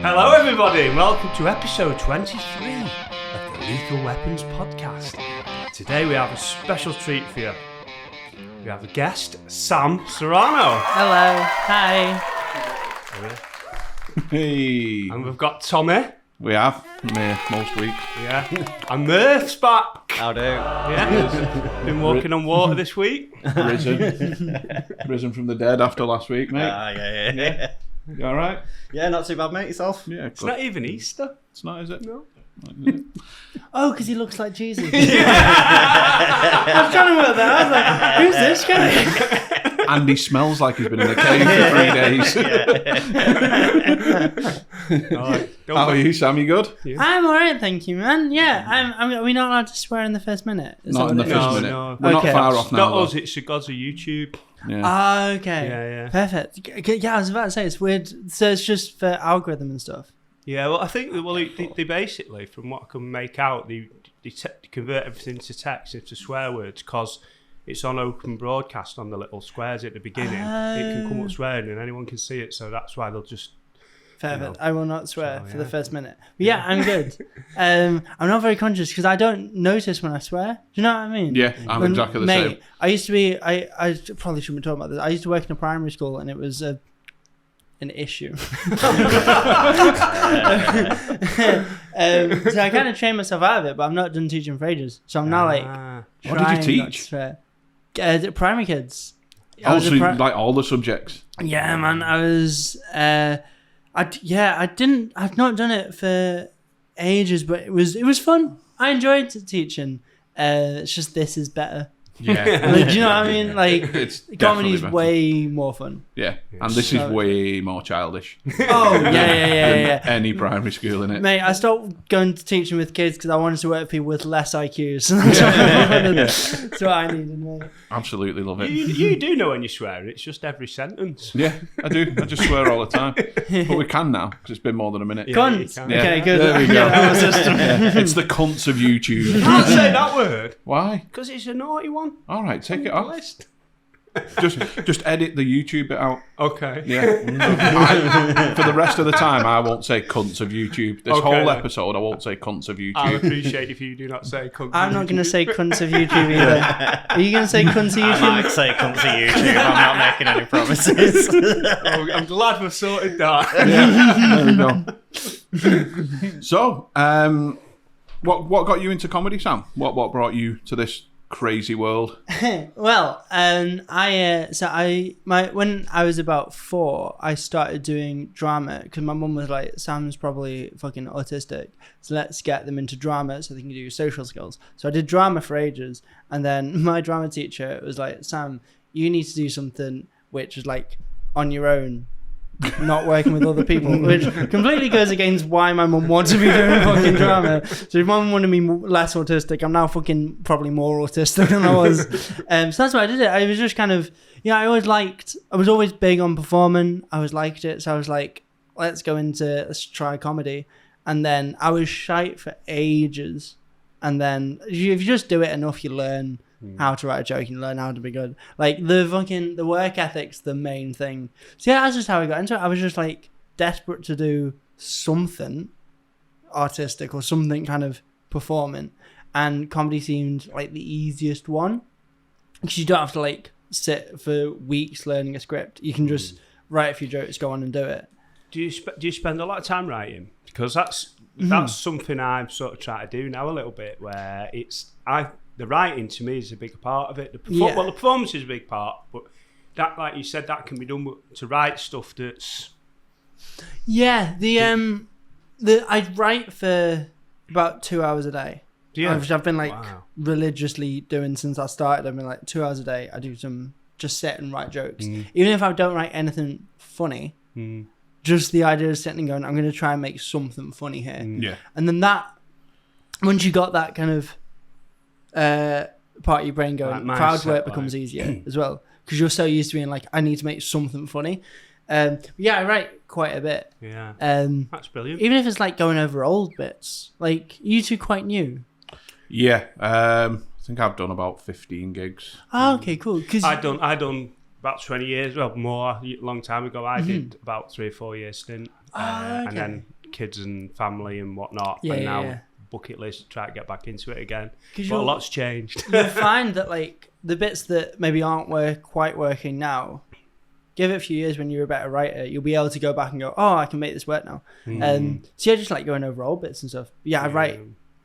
Hello everybody and welcome to episode 23 of the Lethal Weapons podcast. Today we have a special treat for you. We have a guest, Sam Serrano. Hello. Hi. Hey. And we've got Tommy. We have most weeks. Yeah. And Murph's back. How do? Yeah. Been walking on water this week. Risen from the dead after last week, mate. Yeah. You all right? Yeah, not too bad, mate. Yourself? Yeah, It's not even Easter. It's not, is it? No. Oh, because he looks like Jesus. I was trying to work that out. I was like, who's this guy? And he smells like he's been in a cave for 3 days. How are you, Sam? You good? Yeah. I'm alright, thank you, man. Yeah, are we not allowed to swear in the first minute? Not in the first minute. No. We're Okay. not far off now. Not though. us, it's the gods of YouTube. Yeah. Okay. Yeah. Perfect. Yeah, I was about to say, it's weird. So it's just for algorithm and stuff. Yeah, well, I think they basically, from what I can make out, they convert everything to text into swear words because it's on open broadcast on the little squares at the beginning. It can come up swearing and anyone can see it, so that's why they'll just... Perfect. I will not swear So, for the yeah. first minute. But yeah, I'm good. I'm not very conscious because I don't notice when I swear. Do you know what I mean? Yeah, I'm exactly the same. I used to be. I probably shouldn't be talking about this. I used to work in a primary school, and it was an issue. So I kind of trained myself out of it, but I'm not done teaching for ages. So I'm now like. What did you trying not to teach? swear. Primary kids. Oh, so like all the subjects? Yeah, man. I was. I've not done it for ages, but it was fun. I enjoyed teaching. It's just this is better. Yeah. Like, do you know what I mean? Like, It's comedy's definitely better. way more fun. Yeah, and this is way more childish Oh, yeah. than any primary school, innit? Mate, I stopped going to teaching with kids because I wanted to work with people with less IQs. That's what I needed, mate. Absolutely love it. You do know when you swear, it's just every sentence. Yeah, I do. I just swear all the time. But we can now, because it's been more than a minute. Yeah. Cunt. you Okay, can. good. There we go. Yeah, our system. Yeah. It's the cunts of YouTube. You can't say that word Why? because it's a naughty one. All right, take it on the off. list. Just edit the YouTube bit out. Okay. Yeah. For the rest of the time, I won't say cunts of YouTube. This Okay, whole then. episode, I won't say cunts of I'll YouTube. appreciate if you do not say cunt. I'm not going to say cunts of YouTube either. Are you going to say cunts of I YouTube? might say come to YouTube. I'm not making any promises. Oh, I'm glad we've sorted that. There we go. So, what got you into comedy, Sam? What brought you to this crazy world? Well, when I was about 4, I started doing drama because my mum was like, Sam's probably fucking autistic, so let's get them into drama so they can do social skills. So I did drama for ages, and then my drama teacher was like, Sam, you need to do something which is like on your own, not working with other people, which completely goes against why my mum wants to be doing fucking drama. So if my mum wanted me less autistic, I'm now fucking probably more autistic than I was. So that's why I did it. I was just kind of, I was always big on performing. I always liked it. So I was like, let's try comedy. And then I was shite for ages. And then if you just do it enough, you learn how to write a joke and learn how to be good. Like the work ethic's the main thing. So yeah, that's just how I got into it. I was just like desperate to do something artistic or something kind of performing, and comedy seemed like the easiest one because you don't have to like sit for weeks learning a script. You can just write a few jokes, go on and do it. Do you spend a lot of time writing? Because that's something I'm sort of trying to do now a little bit, where the writing to me is a big part of it. Well, the performance is a big part, but that, like you said, that can be done to write stuff that's... Yeah, I write for about 2 hours a day. Yeah. I've been like religiously doing since I started. I've been like 2 hours a day. I do just sit and write jokes. Even if I don't write anything funny, just the idea of sitting and going, I'm going to try and make something funny here. Yeah. And then once you got that kind of part of your brain going, Like crowd mindset, work becomes easier as well, because you're so used to being like, I need to make something funny. Yeah, I write quite a bit. Yeah, that's brilliant. Even if it's like going over old bits. Like, you two quite new. Yeah, I think I've done about 15 gigs. Oh, okay, cool. Cause I done about 20 years, well, more, a long time ago. I did about 3 or 4 years stint. Okay. And then kids and family and whatnot, Yeah, and yeah, now yeah. bucket list, try to get back into it again. 'Cause But a you'll- lot's changed. You'll find that like the bits that maybe aren't quite working now, give it a few years when you're a better writer, you'll be able to go back and go, oh, I can make this work now. So yeah, just like going over old bits and stuff. Yeah, I write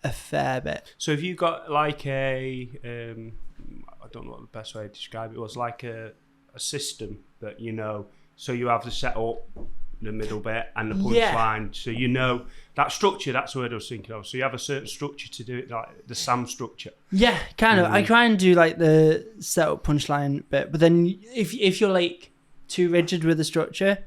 a fair bit. So have you got like a, I don't know what the best way to describe it was, like a system that you know, so you have the set up, the middle bit and the punchline, so you know that structure. That's the word I was thinking of. So you have a certain structure to do it, like the Sam structure. Yeah, kind of. I try and do like the setup punchline bit, but then if you're like too rigid with the structure,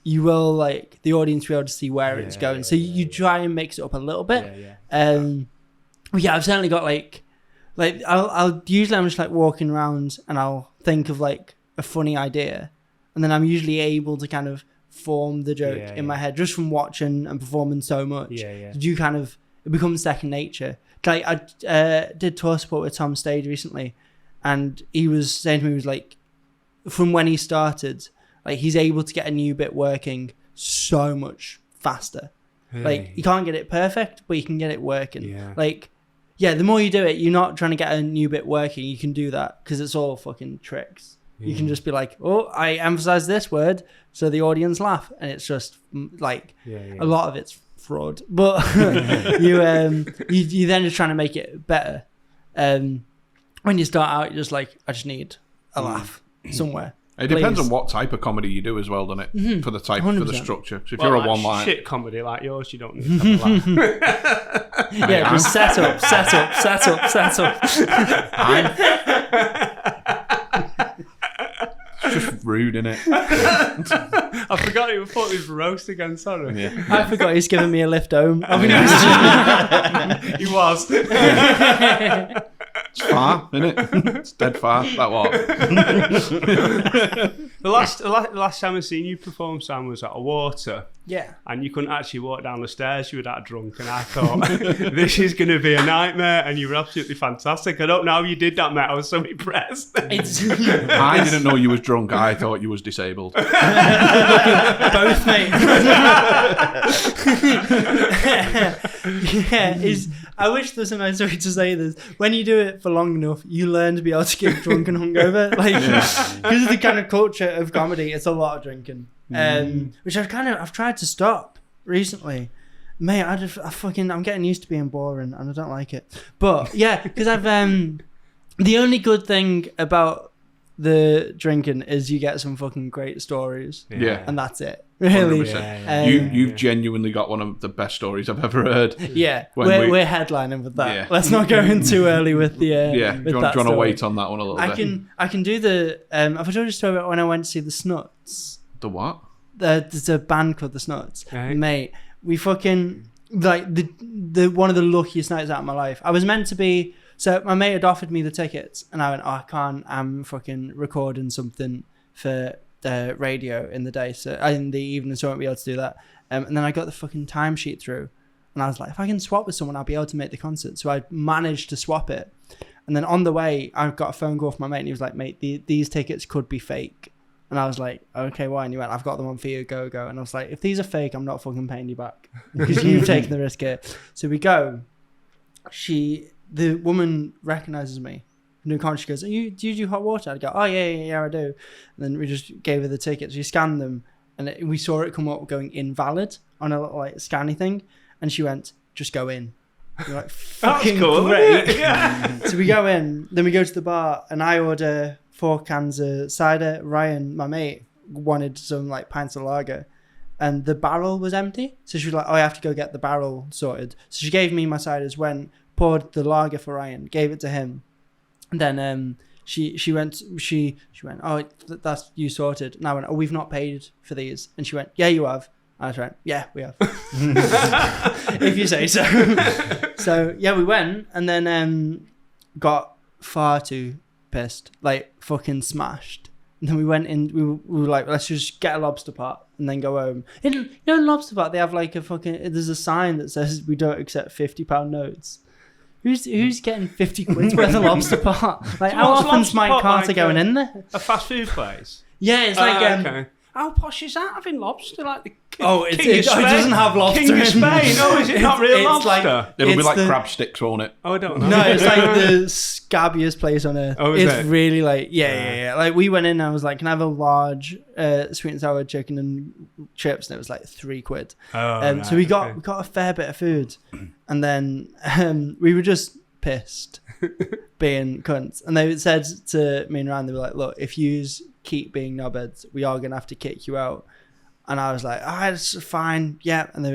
you will like the audience be able to see where it's going. So you try and mix it up a little bit. Yeah, I've certainly got like I'll usually I'm just like walking around and I'll think of like a funny idea, and then I'm usually able to kind of form the joke in my head just from watching and performing so much. You kind of, it becomes second nature. Like I did tour support with Tom Stage recently, and he was saying to me, he was like, from when he started, like he's able to get a new bit working so much faster. Like you can't get it perfect, but you can get it working. Like the more you do it, you're not trying to get a new bit working. You can do that because it's all fucking tricks. You can just be like, oh, I emphasize this word so the audience laugh, and it's just like a lot of it's fraud, but you then just trying to make it better. When you start out, you're just like, I just need a laugh somewhere. It depends on what type of comedy you do as well, doesn't it? For the type, 100%. for the structure. So if you're a like one-line, shit comedy like yours, you don't need to have a laugh. Just set up. it's just rude, innit? I forgot it was roast again. Sorry. I forgot he's giving me a lift home. I'll be He was. It's far, innit? It's dead far. That what? The last time I seen you perform, Sam, was at a water. Yeah. And you couldn't actually walk down the stairs. You were that drunk, and I thought this is going to be a nightmare. And you were absolutely fantastic. I don't know how you did that, mate. I was so impressed. I didn't know you was drunk. I thought you was disabled. Both, mate. I wish there was a nice way to say this. When you do it for long enough, you learn to be able to get drunk and hungover. Like, because of the kind of culture of comedy, it's a lot of drinking. Which I've tried to stop recently. Mate, I'm getting used to being boring and I don't like it. But yeah, because the only good thing about the drinking is you get some fucking great stories. Yeah. And that's it. Really. 100%. You've genuinely got one of the best stories I've ever heard. Yeah. We're headlining with that. Yeah. Let's not go in too early with the Do you with want that to wait on that one a little bit? I can do the have I told you a story about when I went to see the Snuts? The what? There's a band called the Snuts. Right. Mate, we fucking like the one of the luckiest nights out of my life. I was meant to be, so my mate had offered me the tickets and I went, oh, I can't, I'm fucking recording something for the radio in the day, so in the evening, so I won't be able to do that. And then I got the fucking timesheet through and I was like, if I can swap with someone, I'll be able to make the concert. So I managed to swap it. And then on the way, I got a phone call from my mate and he was like, mate, these tickets could be fake. And I was like, okay, why? And he went, I've got them on for you, go. And I was like, if these are fake, I'm not fucking paying you back because you've taken the risk here. So we go. The woman recognizes me. New contract, she goes, do you do hot water? I go, oh, yeah, I do. And then we just gave her the tickets. She scanned them and we saw it come up going invalid on a little like scanny thing. And she went, just go in. We're like, fucking cool, great. Yeah. So we go in, then we go to the bar and I order 4 cans of cider. Ryan, my mate, wanted some like pints of lager and the barrel was empty. So she was like, oh, I have to go get the barrel sorted. So she gave me my ciders, went, poured the lager for Ryan, gave it to him. And then she went, oh, that's you sorted. And I went, oh, we've not paid for these. And she went, yeah, you have. And I went, yeah, we have. If you say so. So yeah, we went and then got far too pissed, like fucking smashed. And then we went in, we were like, let's just get a lobster pot and then go home. In lobster pot, they have like there's a sign that says we don't accept £50 notes. Who's getting 50 quid worth of lobster pot? Like, So how what's often's lobster Mike pot Carter like going in there? A fast food place? Yeah, it's like Okay. How posh is that, having lobster? Like the it doesn't have lobster. King of Spain. No, is it not real it's lobster? like- It'll be It's like the- crab sticks, won't it? I don't know. No, it's like the scabbiest place on earth. Oh, is it's it? really like, yeah. Like, we went in and I was like, can I have a large sweet and sour chicken and chips? And it was like £3. Oh, So we got a fair bit of food. And then we were just pissed, being cunts. And they said to me and Ryan, they were like, look, if you keep being knobheads, we are going to have to kick you out. And I was like, it's fine, yeah. And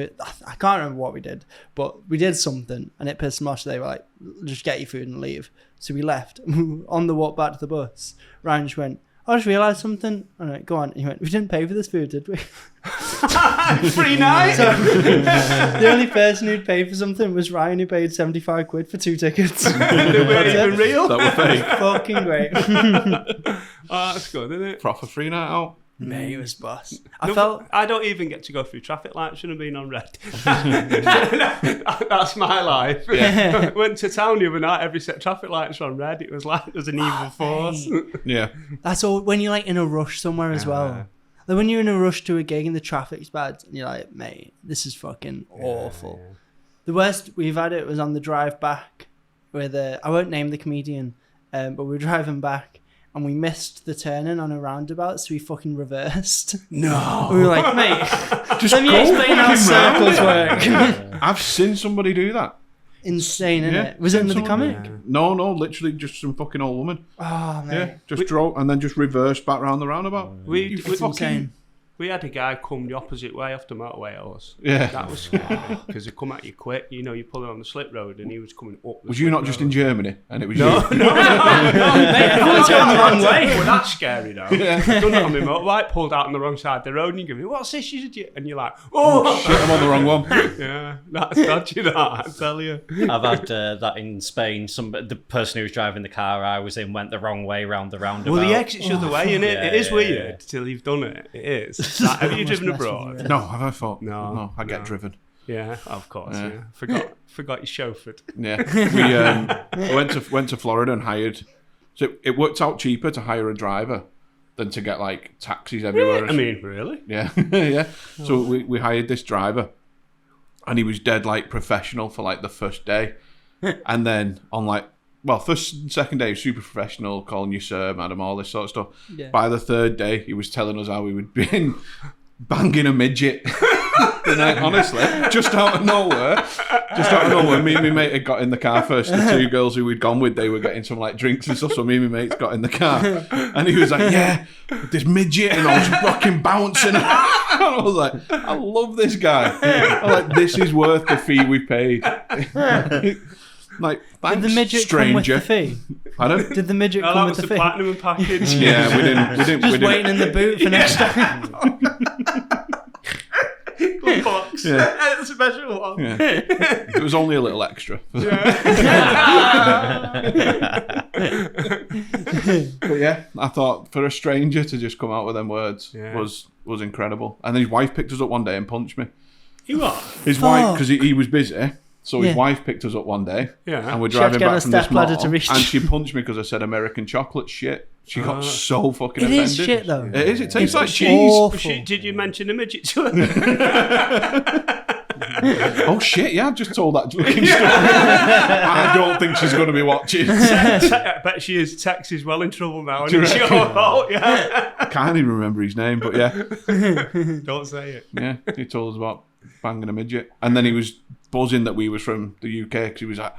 I can't remember what we did, but we did something, and it pissed them off. So they were like, just get your food and leave. So we left. On the walk back to the bus, Ryan just went, I just realised something. I went, go on. And he went, we didn't pay for this food, did we? Free night. So the only person who'd pay for something was Ryan, who paid £75 for 2 tickets. They weren't even real. That were fake. Fucking great. Oh, that's good, isn't it? Proper free night out. Mate, it was boss. I don't even get to go through traffic lights when I'm being on red. That's my life. Yeah. Went to town the other night, every set of traffic lights were on red. It was like there's an evil force. Yeah. That's all when you're like in a rush somewhere as well. Like when you're in a rush to a gig and the traffic's bad, and you're like, mate, this is fucking awful. Yeah. The worst we've had it was on the drive back with I won't name the comedian, but we were driving back and we missed the turning on a roundabout, so we fucking reversed. No. We were like, mate, Just let me go explain how fucking round circles it. work. I've seen somebody do that. Insane, innit? Yeah. Was it another Seen comic? somebody- No, literally just some fucking old woman. Oh, mate. Yeah, just drove and then just reversed back round the roundabout. It's insane. We had a guy come the opposite way off the motorway at us. Yeah. That was scary because they come at you quick. You know, you're pulling on the slip road and he was coming up. The Was you slip not just in road. Germany and it was No, you? no, Mate, everyone's going the wrong way. Well, that's scary though. Yeah. Done it on my motorbike, pulled out on the wrong side of the road, and you go, "What's this, you idiot?" And you're like, "Oh, Shit, I'm on the wrong one. yeah, that's dodgy." That I tell you. I've had that in Spain. The person who was driving the car I was in went the wrong way round the roundabout. Well, the exit's the other way, innit? Yeah, It is yeah, weird till you've done it. It is. Like, have you driven mess with abroad? you. No, have I thought? No, I get no. driven. Yeah, of course. Yeah. Yeah. Forgot you chauffeured. Yeah, we went to Florida and hired. So it worked out cheaper to hire a driver than to get like taxis everywhere. I mean, really? Yeah, yeah. So we hired this driver, and he was dead like professional for like the first day, and then on like first and second day, super professional, calling you sir, madam, all this sort of stuff. Yeah. By the third day, he was telling us how he would been banging a midget. The night, honestly, just out of nowhere, me and my mate had got in the car first. The two girls who we'd gone with, they were getting some like drinks and stuff. So me and my mates got in the car, and he was like, "Yeah, this midget," and I was fucking bouncing. And I was like, "I love this guy. I'm like, this is worth the fee we paid." Like, thanks, Did the midget stranger. come with the fee? Pardon? Did the midget Oh, that come was with the the fee? platinum package. Yeah, we didn't. Just waiting in the boot for next time. Good box. Yeah. It's a special one. Yeah. It was only a little extra. But yeah, I thought for a stranger to just come out with them words was incredible. And then his wife picked us up one day and punched me. You what? His wife, because he was busy, so his Yeah. wife picked us up one day. Yeah. And we're She had to driving get on back a from this step ladder mall, to reach. and she punched me because I said American chocolate shit. She got so fucking It offended. is shit though. It is. It tastes It's like cheese. awful. Did you mention the midget to her? Oh shit! Yeah, I just told that looking story. I don't think she's going to be watching. I bet she is. Tex is well in trouble now. Do you And it's your reckon? fault, yeah. I can't even remember his name, but yeah, Don't say it. yeah, he told us about banging a midget, and then he was buzzing that we was from the UK because he was like,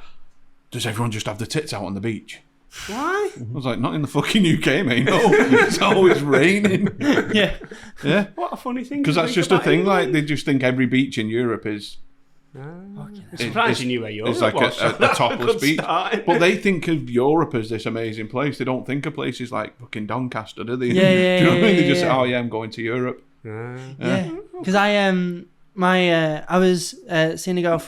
"Does everyone just have the tits out on the beach?" Why? I was like, "Not in the fucking UK, mate. No, it's always raining." Yeah. Yeah, What a funny thing. because to that's think just a about thing. Like England. they just think every beach in Europe is I'm surprised you knew where Europe it's like was. a topless Good beach. start. But they think of Europe as this amazing place. They don't think of places like fucking Doncaster, do they? Yeah, do you know what I mean? They yeah, just say, yeah. "Oh yeah, I'm going to Europe." Yeah. Because I was seeing a girl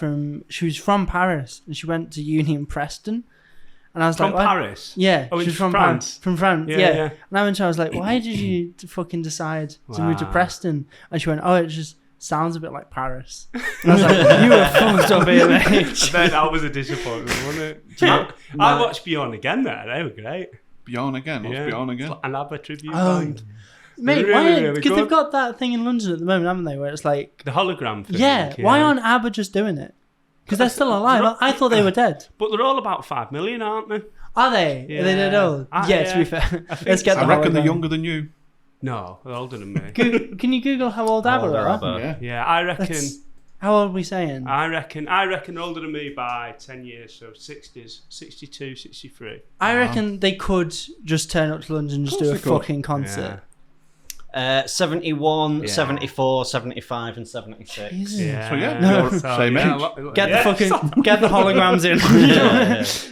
she was from Paris and she went to uni in Preston. And I was From like, why? Paris? Yeah, Oh, she in was from France? From France, Yeah, yeah. yeah. And I went to her, I was like, why did you fucking decide to move to Wow. Preston? And she went, oh, it just sounds a bit like Paris. And I was like, you were fucked up here, mate. I bet that was a disappointment, wasn't it? I watched Beyond again there. They were great. Beyond again. What's Beyond again? It's like an ABBA tribute Oh. band. Mate, Really, why? really Because they've good. got that thing in London at the moment, haven't they? Where it's like, The hologram thing. yeah, why aren't ABBA just doing it? Because they're still alive. I thought they were dead. But they're all about 5 million, aren't they? Are they? Are they dead old? Yeah, to be fair. Let's get the I reckon they're hologram. younger than you. No, they're older than me. Can you Google how old ABBA Older are? ABBA. Yeah. Yeah, I reckon. How old are we saying? I reckon older than me by 10 years, so 60s, 62, 63. I reckon they could just turn up to London and just do a Of course they could. fucking concert. 71, Yeah. 74, 75, and 76. Jesus. Yeah. So yeah, No. you're same age. Get the fucking get the holograms in.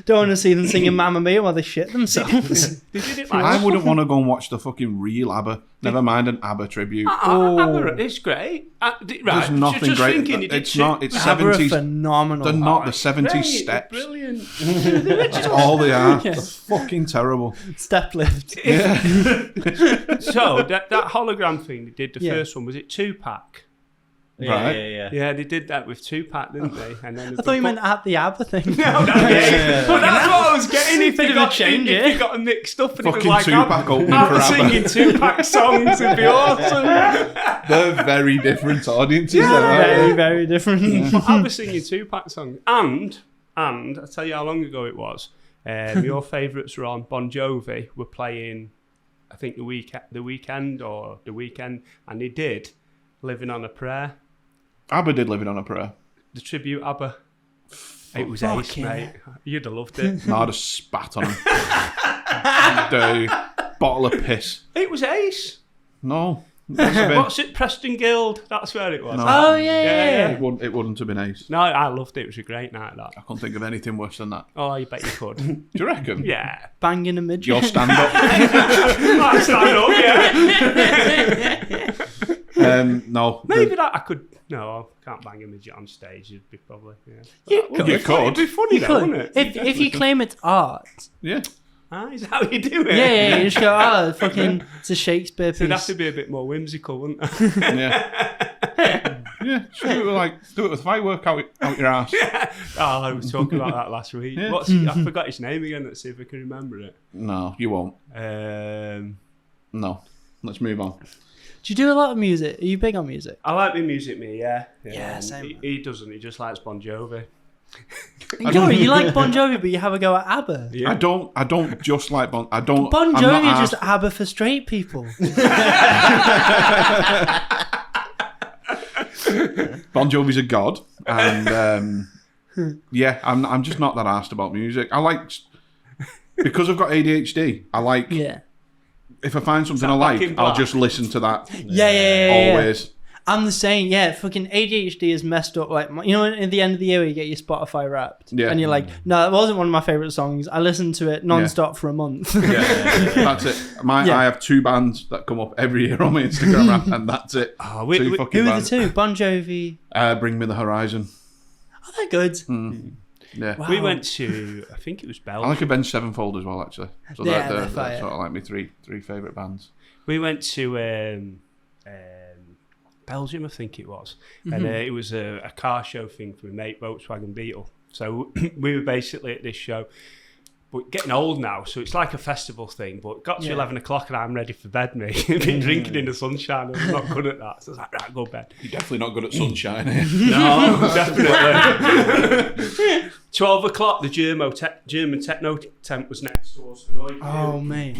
Don't want to see them singing Mamma Mia while they shit themselves. They did it I like wouldn't want to go and watch the fucking real ABBA. Never mind an ABBA tribute. It's great. Right, There's nothing just great. thinking, you did It's shit. not. It's ABBA are 70s. phenomenal. They're not the Great, 70s steps. Brilliant. That's all they are. Yeah. They're fucking terrible. Step lift. So that hologram thing they did, the Yeah. first one, was it Tupac? Yeah, Right. yeah. Yeah, they did that with Tupac, didn't they? And then I thought you meant at the ABBA thing. No, that's but that's what I was getting. If Bit you of a got change, if yeah. you got mixed up and Fucking it was like Tupac opening I'm for ABBA. singing Tupac songs, it'd be awesome. They're very different audiences. Yeah. Very, very different. But I was singing Tupac songs, and I'll tell you how long ago it was. Your favourites were on. Bon Jovi were playing, I think the weekend, and they did "Living on a Prayer," ABBA did Living on a Prayer. the tribute ABBA. It was Fuck ace, yeah. mate. You'd have loved it. No, I'd have spat on them. Dirty bottle of piss. It was ace. No. Must have been. What's it? Preston Guild. That's where it was. No. Oh yeah. It wouldn't have been ace. No, I loved it. It was a great night, that. I can't think of anything worse than that. Oh, you bet you could. Do you reckon? Yeah. Banging a midget. Your stand up. Might stand up, yeah. No. Maybe that I could. No, I can't bang a midget on stage. It'd be probably. Yeah. You That would could. be funny. It'd be funny, though, Could. wouldn't it? If you claim it's art, Yeah. Ah, is that how you do it? yeah, you just go, oh, fucking, it's a Shakespeare It'd have piece. to be a bit more whimsical, wouldn't it? Yeah. Yeah. Should do it with firework out your ass. Oh, I was talking about that last week. Yeah. I forgot his name again. Let's see if I can remember it. No, you won't. No. Let's move on. Do you do a lot of music? Are you big on music? I like the music, me. Yeah. Yeah, same. He doesn't. He just likes Bon Jovi. No, you like Bon Jovi, but you have a go at ABBA. Yeah. I don't just like Bon. I don't. Bon I'm not Jovi is arsed. just ABBA for straight people. Bon Jovi's a god, and yeah, I'm just not that arsed about music. I like because I've got ADHD. I like Yeah. if I find something I that like, Back in I'll Black? just listen to that. Yeah. Always. I'm the same. Yeah, fucking ADHD is messed up. Like, you know, at the end of the year, where you get your Spotify Wrapped, Yeah. and you're like, no, that wasn't one of my favorite songs. I listened to it non-stop for a month. Yeah, that's it. Yeah. I have two bands that come up every year on my Instagram rap, and that's it. Oh, Two fucking Who are the bands. two? Bon Jovi. Bring Me the Horizon. Oh, they're good. Yeah. Wow. We went to, I think it was I Belgium. like Avenged Sevenfold as well, actually. So Yeah, they're they're fire. sort of like my three favourite bands. We went to Belgium, I think it was, and it was a car show thing for my mate, Volkswagen Beetle. So we were basically at this show. But getting old now, so it's like a festival thing. But it got to 11 o'clock and I'm ready for bed, mate. Been drinking in the sunshine. I'm not good at that. So I was like, right, go to bed. You're definitely not good at sunshine, eh? No, definitely. 12 o'clock, the German techno tent was next to us. And all you could Oh, do mate.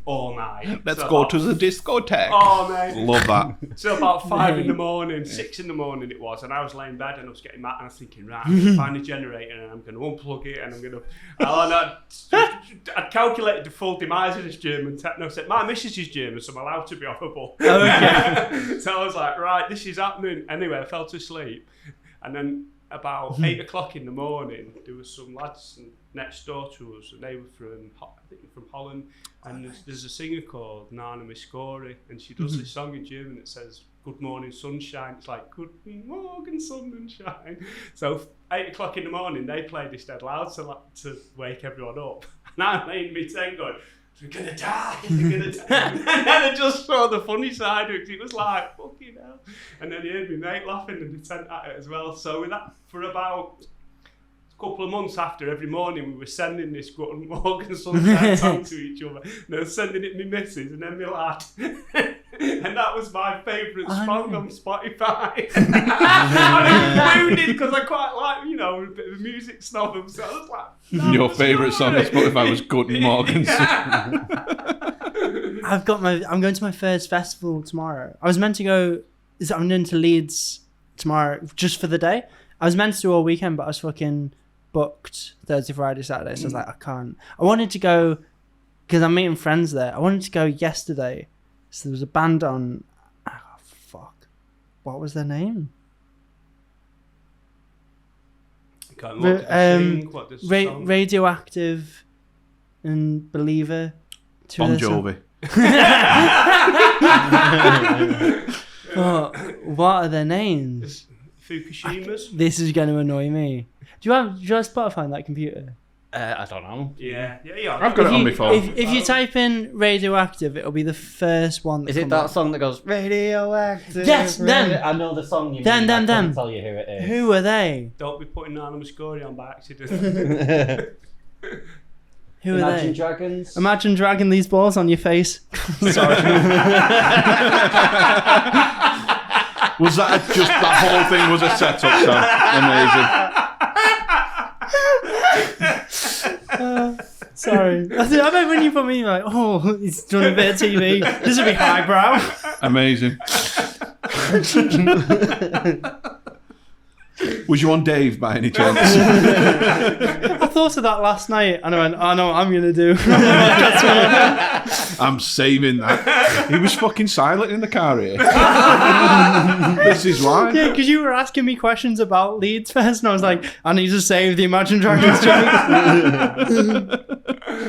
all night. Let's So go about- to the discotheque. Oh, mate. Love that. So about 5 in the Mate. morning, 6 in the morning it was, and I was laying in bed and I was getting mad and I was thinking, right, I'm going to find a generator and I'm going to unplug it and I'm going to... I'd calculated the full demise of this German techno set. My missus is German, so I'm allowed to be operable. Okay. So I was like, right, this is happening. Anyway, I fell to sleep. And then about 8 o'clock in the morning, there was some lads next door to us, and they were from, I think, from Holland. And there's a singer called Nana Miscori, and she does this song in German that says, "Good morning, sunshine." It's like, "Good morning, sunshine." So 8 o'clock in the morning, they played this dead loud to wake everyone up. And I'm laying in my tent going, "We're gonna die, we're gonna die." And then I just saw the funny side of it. It was like, fucking hell. And then he heard me mate laughing in the tent at it as well. So with that, for about couple of months after, every morning we were sending this Gutton Morgan Sunshine song to each other. And I was sending it to my missus and then my lad. And that was my favourite song on Spotify. And I was wounded because I quite like, you know, a bit of a music snob. So I was like, Your favourite song on Spotify was Gutton Morgan. I'm going to my first festival tomorrow. I was meant to go. I'm going to Leeds tomorrow just for the day. I was meant to do all weekend, but I was fucking booked Thursday, Friday, Saturday. So I was like, I can't. I wanted to go because I'm meeting friends there. I wanted to go yesterday. So there was a band on. Oh fuck! What was their name? Radioactive and Believer. Bon Jovi. Oh, what are their names? Fukushima's. This is going to annoy me. Do you have Spotify on that computer? I don't know. Yeah. I've got it on my phone. If you type in Radioactive, it'll be the first one. Is it that song that goes radioactive? Yes, them. I know the song. You Them. I can't tell you who it is. Who are they? Don't be putting Nana Muscuri on by accident. Who are Imagine they? Dragons. Imagine dragging these balls on your face. Sorry. Was that just that whole thing was a setup, Sam? Amazing. Sorry. I bet when you put me like, oh, he's done a bit of TV. This would be highbrow. Amazing. Was you on Dave by any chance? I thought of that last night and I went, I know what I'm going to do. I'm saving that. He was fucking silent in the car here. This is why. Yeah, because you were asking me questions about Leeds Fest and I was like, I need to save the Imagine Dragons joke.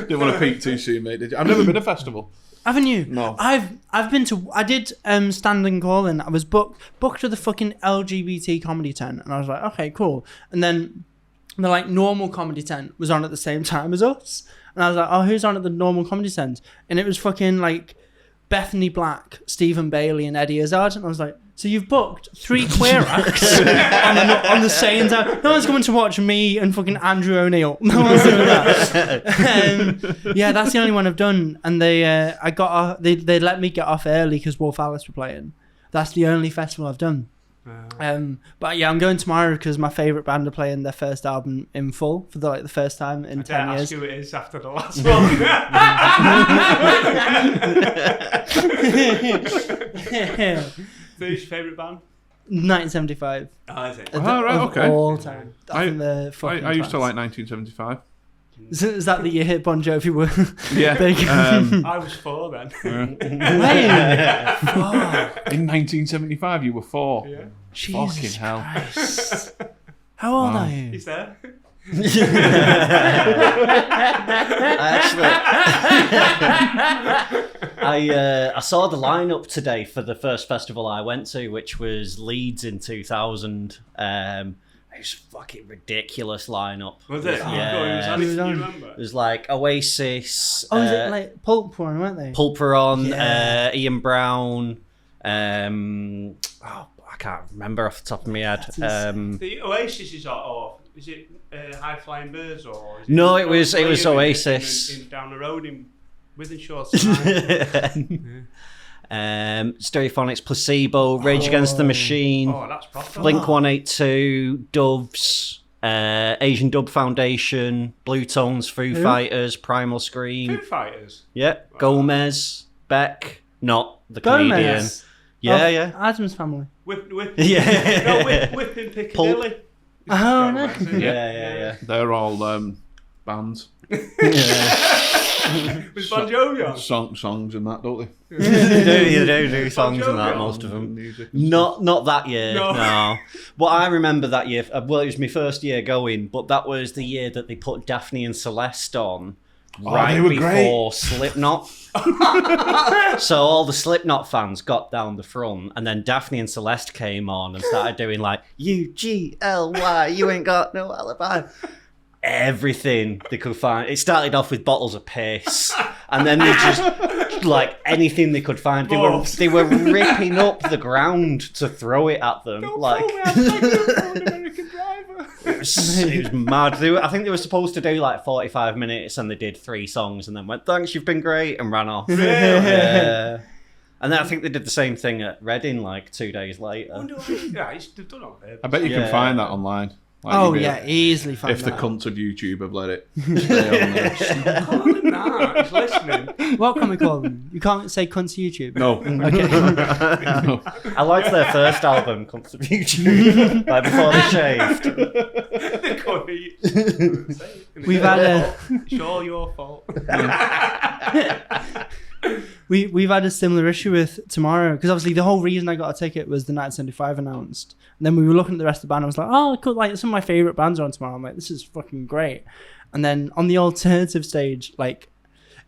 Didn't want to peak too soon, mate, did you? I've never been to a festival. Haven't you? No. I've been to. I did stand and calling. I was booked to the fucking LGBT comedy tent, and I was like, okay, cool. And then the like normal comedy tent was on at the same time as us, and I was like, oh, who's on at the normal comedy tent? And it was fucking like Bethany Black, Stephen Bailey, and Eddie Izzard, and I was like, so you've booked 3 queer acts on the same time. No one's coming to watch me and fucking Andrew O'Neill. No one's doing that. Yeah, that's the only one I've done. And they let me get off early because Wolf Alice were playing. That's the only festival I've done. But yeah, I'm going tomorrow because my favourite band are playing their first album in full for the first time in 10 years. Ask who it is after the last one. Who's your favourite band? 1975. Oh, is it? Oh, right, okay. All time. I used to like 1975. Is that the year Bon Jovi were? Yeah. big? I was 4 then. Wait. In 1975, you were 4. Yeah. Jesus Fucking hell. Christ. How old are you? He's there. I saw the lineup today for the first festival I went to, which was Leeds in 2000. It was a fucking ridiculous lineup. Was it? Yeah. You remember? It was like Oasis. Oh, is it like Pulp Porn, weren't they? Pulp were on. Yeah. Ian Brown. I can't remember off the top of my head. The Oasis is is it High Flying Birds or? Is No, it was Oasis. In down the road in Withenshaw. Stereophonics, Placebo, Rage Against the Machine, That's proper. Blink 182, Doves, Asian Dub Foundation, Blue Tones, Foo Fighters, Primal Scream. Foo Fighters. Yeah, Gomez, Beck, not the comedian. Gomez. Yeah. Adam's Family. Yeah. Whipping Piccadilly. Oh, no. Yeah. They're all bands. Was Bon Jovi on? Songs and that, don't they? You do songs and that, most of them. Music. Not that year, No. no. Well, I remember that year. Well, it was my first year going, but that was the year that they put Daphne and Celeste on right they were before Slipknot. So all the Slipknot fans got down the front, and then Daphne and Celeste came on and started doing like UGLY, you ain't got no alibi. Everything they could find. It started off with bottles of piss, and then they just like anything they could find. They were ripping up the ground to throw it at them. Don't like throw me, I'm American driver. was mad. I think they were supposed to do like 45 minutes and they did 3 songs and then went, thanks, you've been great, and ran off. Yeah. And then I think they did the same thing at Reading like 2 days later. They've done all that. I bet you can find that online. Like, Oh yeah, easily find if the that. cunts of YouTube have let it stay on there. Call him that. He's listening. What can we call them? You can't say cunts YouTube. No. Okay. No. I liked their first album, Comes to YouTube, like before they shaved. They can't eat. We've had a It's all your fault. we've had a similar issue with Tomorrow, because obviously the whole reason I got a ticket was the 1975 announced. And then we were looking at the rest of the band. I was like, oh, cool! Like some of my favorite bands are on Tomorrow. I'm like, this is fucking great. And then on the alternative stage, like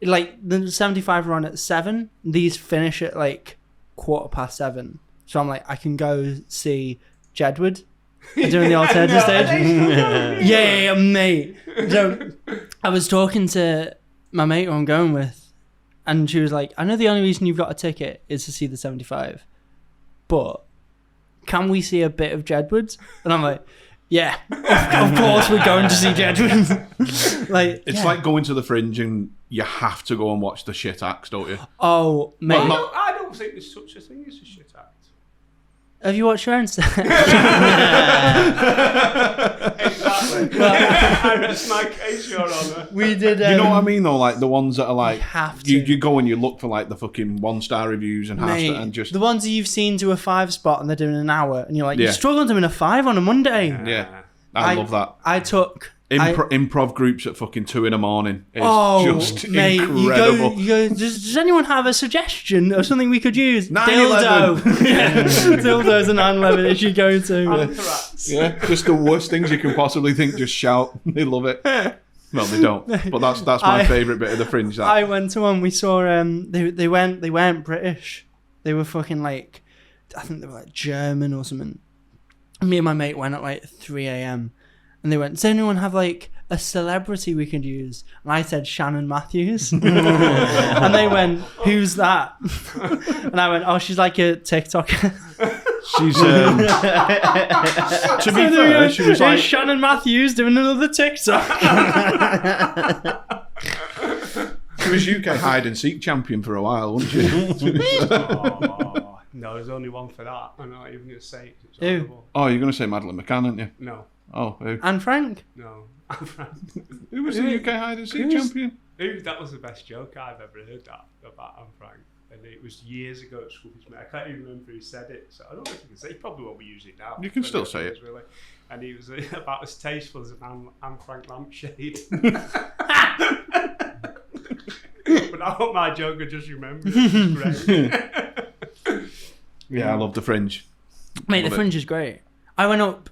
the 75 are on at 7. These finish at like 7:15. So I'm like, I can go see Jedward. They're doing the alternative stage. Yeah, mate. So I was talking to my mate who I'm going with, and she was like, I know the only reason you've got a ticket is to see the 75, but can we see a bit of Jedward? And I'm like, yeah, of course we're going to see Jedward. Like, It's like going to the Fringe and you have to go and watch the shit acts, don't you? oh, mate. I don't think there's such a thing as a shit act. Have you watched your own set? Exactly. I rest my case, Your Honour. We did. You know what I mean, though? Like the ones that are like, have to. you go and you look for like the fucking 1-star reviews and half Mate, star and just the ones that you've seen to a 5 spot and they're doing an hour, and you're like, Yeah. you're struggling to win a 5 on a Monday. yeah. I love that. I took. Improv groups at fucking 2 a.m. is just mate, incredible. You go, does anyone have a suggestion of something we could use? 9/11. Dildo. Yeah, dildo's a 9/11 that you go to. Anthrax. Yeah, just the worst things you can possibly think. Just shout. They love it. Well, they don't. But that's my favourite bit of the Fringe. That I went to one. We saw they weren't British. They were fucking like, I think they were like German or something. Me and my mate went at like 3 a.m. and they went, does anyone have like a celebrity we could use? And I said Shannon Matthews. And they went, who's that? And I went, oh, she's like a TikToker. she's to be fair, she was like Shannon Matthews doing another TikTok. she was UK hide and seek champion for a while, wasn't she? No, there's only one for that. I'm not even going to say it. It's Who? horrible. Oh, you're going to say Madeleine McCann, aren't you? No, Oh, who? And Frank. no. Who was the UK hide and seek champion? That was the best joke I've ever heard about Anne Frank. And it was years ago at school. I can't even remember who said it. So I don't know if you can say it. You probably won't use it now. You can still say it. Really. And he was about as tasteful as an Anne Frank lampshade. But I hope my joke I just remembered. It's great. Yeah, I love the Fringe. Mate, Love the it. Fringe is great. I went up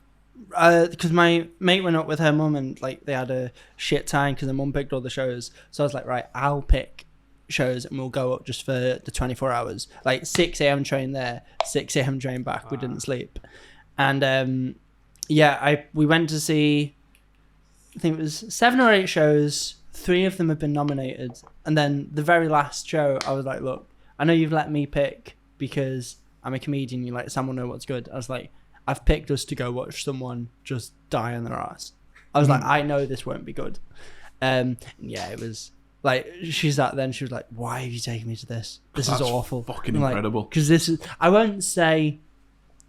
because my mate went up with her mum and like they had a shit time because her mum picked all the shows. So I was like, right, I'll pick shows and we'll go up just for the 24 hours. Like 6 a.m. train there, 6 a.m. train back. We didn't sleep. And we went to see, I think it was 7 or 8 shows. 3 of them have been nominated. And then the very last show, I was like, look, I know you've let me pick because I'm a comedian, you like someone know what's good. I was like, I've picked us to go watch someone just die on their ass. I was like, I know this won't be good. Yeah, it was like she sat there and she was like, why have you taken me to this? This is awful. Fucking I'm incredible. Because this is, I won't say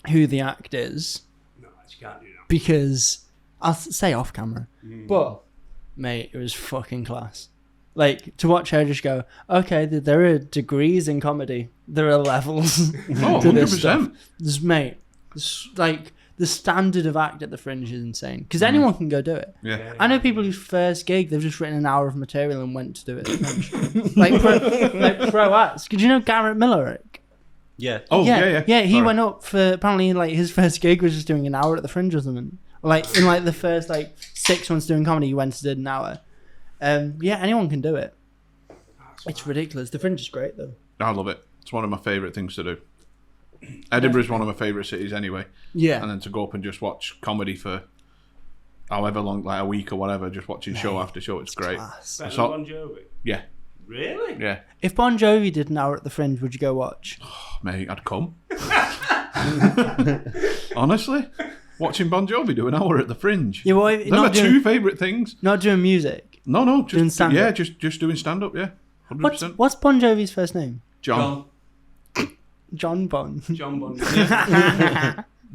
who the act is No, you can't do that. because I'll say off camera. But mate, it was fucking class. Like to watch her just go, okay, there are degrees in comedy. There are levels Oh, to this 100%. stuff. This, mate, like the standard of act at the Fringe is insane because anyone can go do it. Yeah. I know people whose first gig they've just written an hour of material and went to do it at the Fringe. like prowess. Did you know Garrett Millerick? Yeah. Oh, yeah. He Sorry. went up for apparently like his first gig was just doing an hour at the Fringe or something. Like in like the first like 6 months doing comedy, he went and did an hour. Yeah, anyone can do it. It's ridiculous. The Fringe is great though. I love it. It's one of my favourite things to do. Edinburgh's one of my favourite cities anyway. Yeah. And then to go up and just watch comedy for however long, like a week or whatever, just watching show after show, it's great. Class. Better So- than Bon Jovi. Yeah, Really? yeah. If Bon Jovi did an hour at the Fringe, would you go watch? Oh, mate, I'd come. Honestly. Watching Bon Jovi do an hour at the Fringe. Yeah, well, Them are two favourite things. Not doing music. No, Doing just stand-up. yeah, just doing stand-up, yeah. 100%. What's Bon Jovi's first name? John. John Bon. John Bon.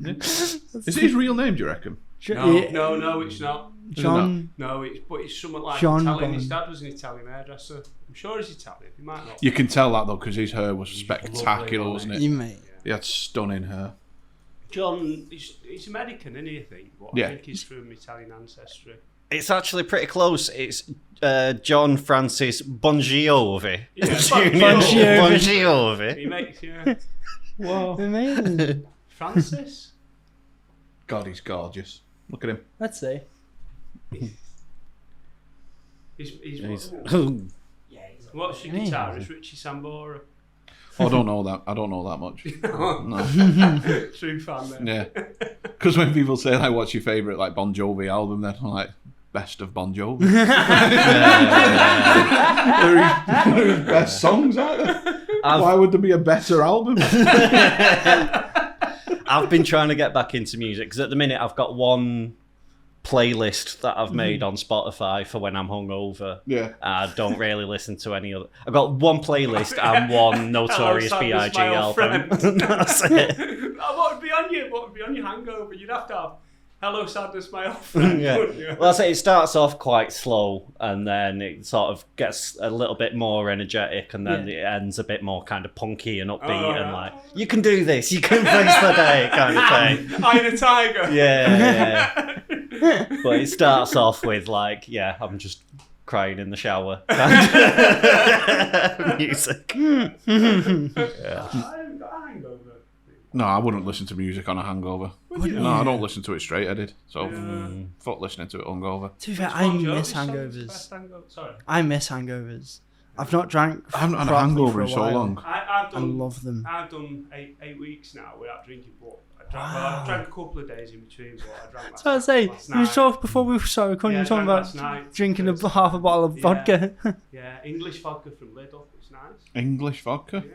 Is it his real name, do you reckon? No, it's not. John. No, it's something like John Italian. Bon. His dad was an Italian hairdresser. I'm sure he's Italian. He might not. You can tell that though because his hair was spectacular, wasn't it? You mate. He had stunning hair. John, he's American, isn't he? I think. But Yeah. I think he's from Italian ancestry. It's actually pretty close. It's John Francis Bongiovi. Yeah, Bongiovi. He makes Whoa. Amazing. Francis. God, he's gorgeous. Look at him. Let's see. He's what's your guitarist? Richie Sambora. Oh, I don't know that. I don't know that much. No. True fan there. Yeah. Because when people say like, "What's your favourite like Bon Jovi album?" Then I'm like, "Best of Bon Jovi." They're his best songs, aren't they? Why would there be a better album? I've been trying to get back into music because at the minute I've got one playlist that I've made on Spotify for when I'm hungover. Yeah. I don't really listen to any other. I've got one playlist and one Notorious B.I.G. album. That's it. What would be on your hangover? You'd have to have Hello Sadness, my old friend. Yeah. Wouldn't you? Well, I say it starts off quite slow and then it sort of gets a little bit more energetic and then it ends a bit more kind of punky and upbeat and like, you can do this, you can face the day kind of thing. I'm a tiger. Yeah. But it starts off with like, yeah, I'm just crying in the shower. Music. I haven't got a hangover. No, I wouldn't listen to music on a hangover. No, I don't listen to it straight-headed. So, fuck listening to it hungover. To be fair, I miss hangovers. Sorry. I miss hangovers. I've not drank. I haven't had a properly hangover for in a so while. long. I've done, I love them. I've done 8 weeks now without drinking, but I drank a couple of days in between, but I drank last, So I'd say, last we night. talked before we started recording, Yeah, we were talking drank about last night. drinking half a bottle of vodka. Yeah, English vodka from Lidl. It's nice. English vodka? Yeah.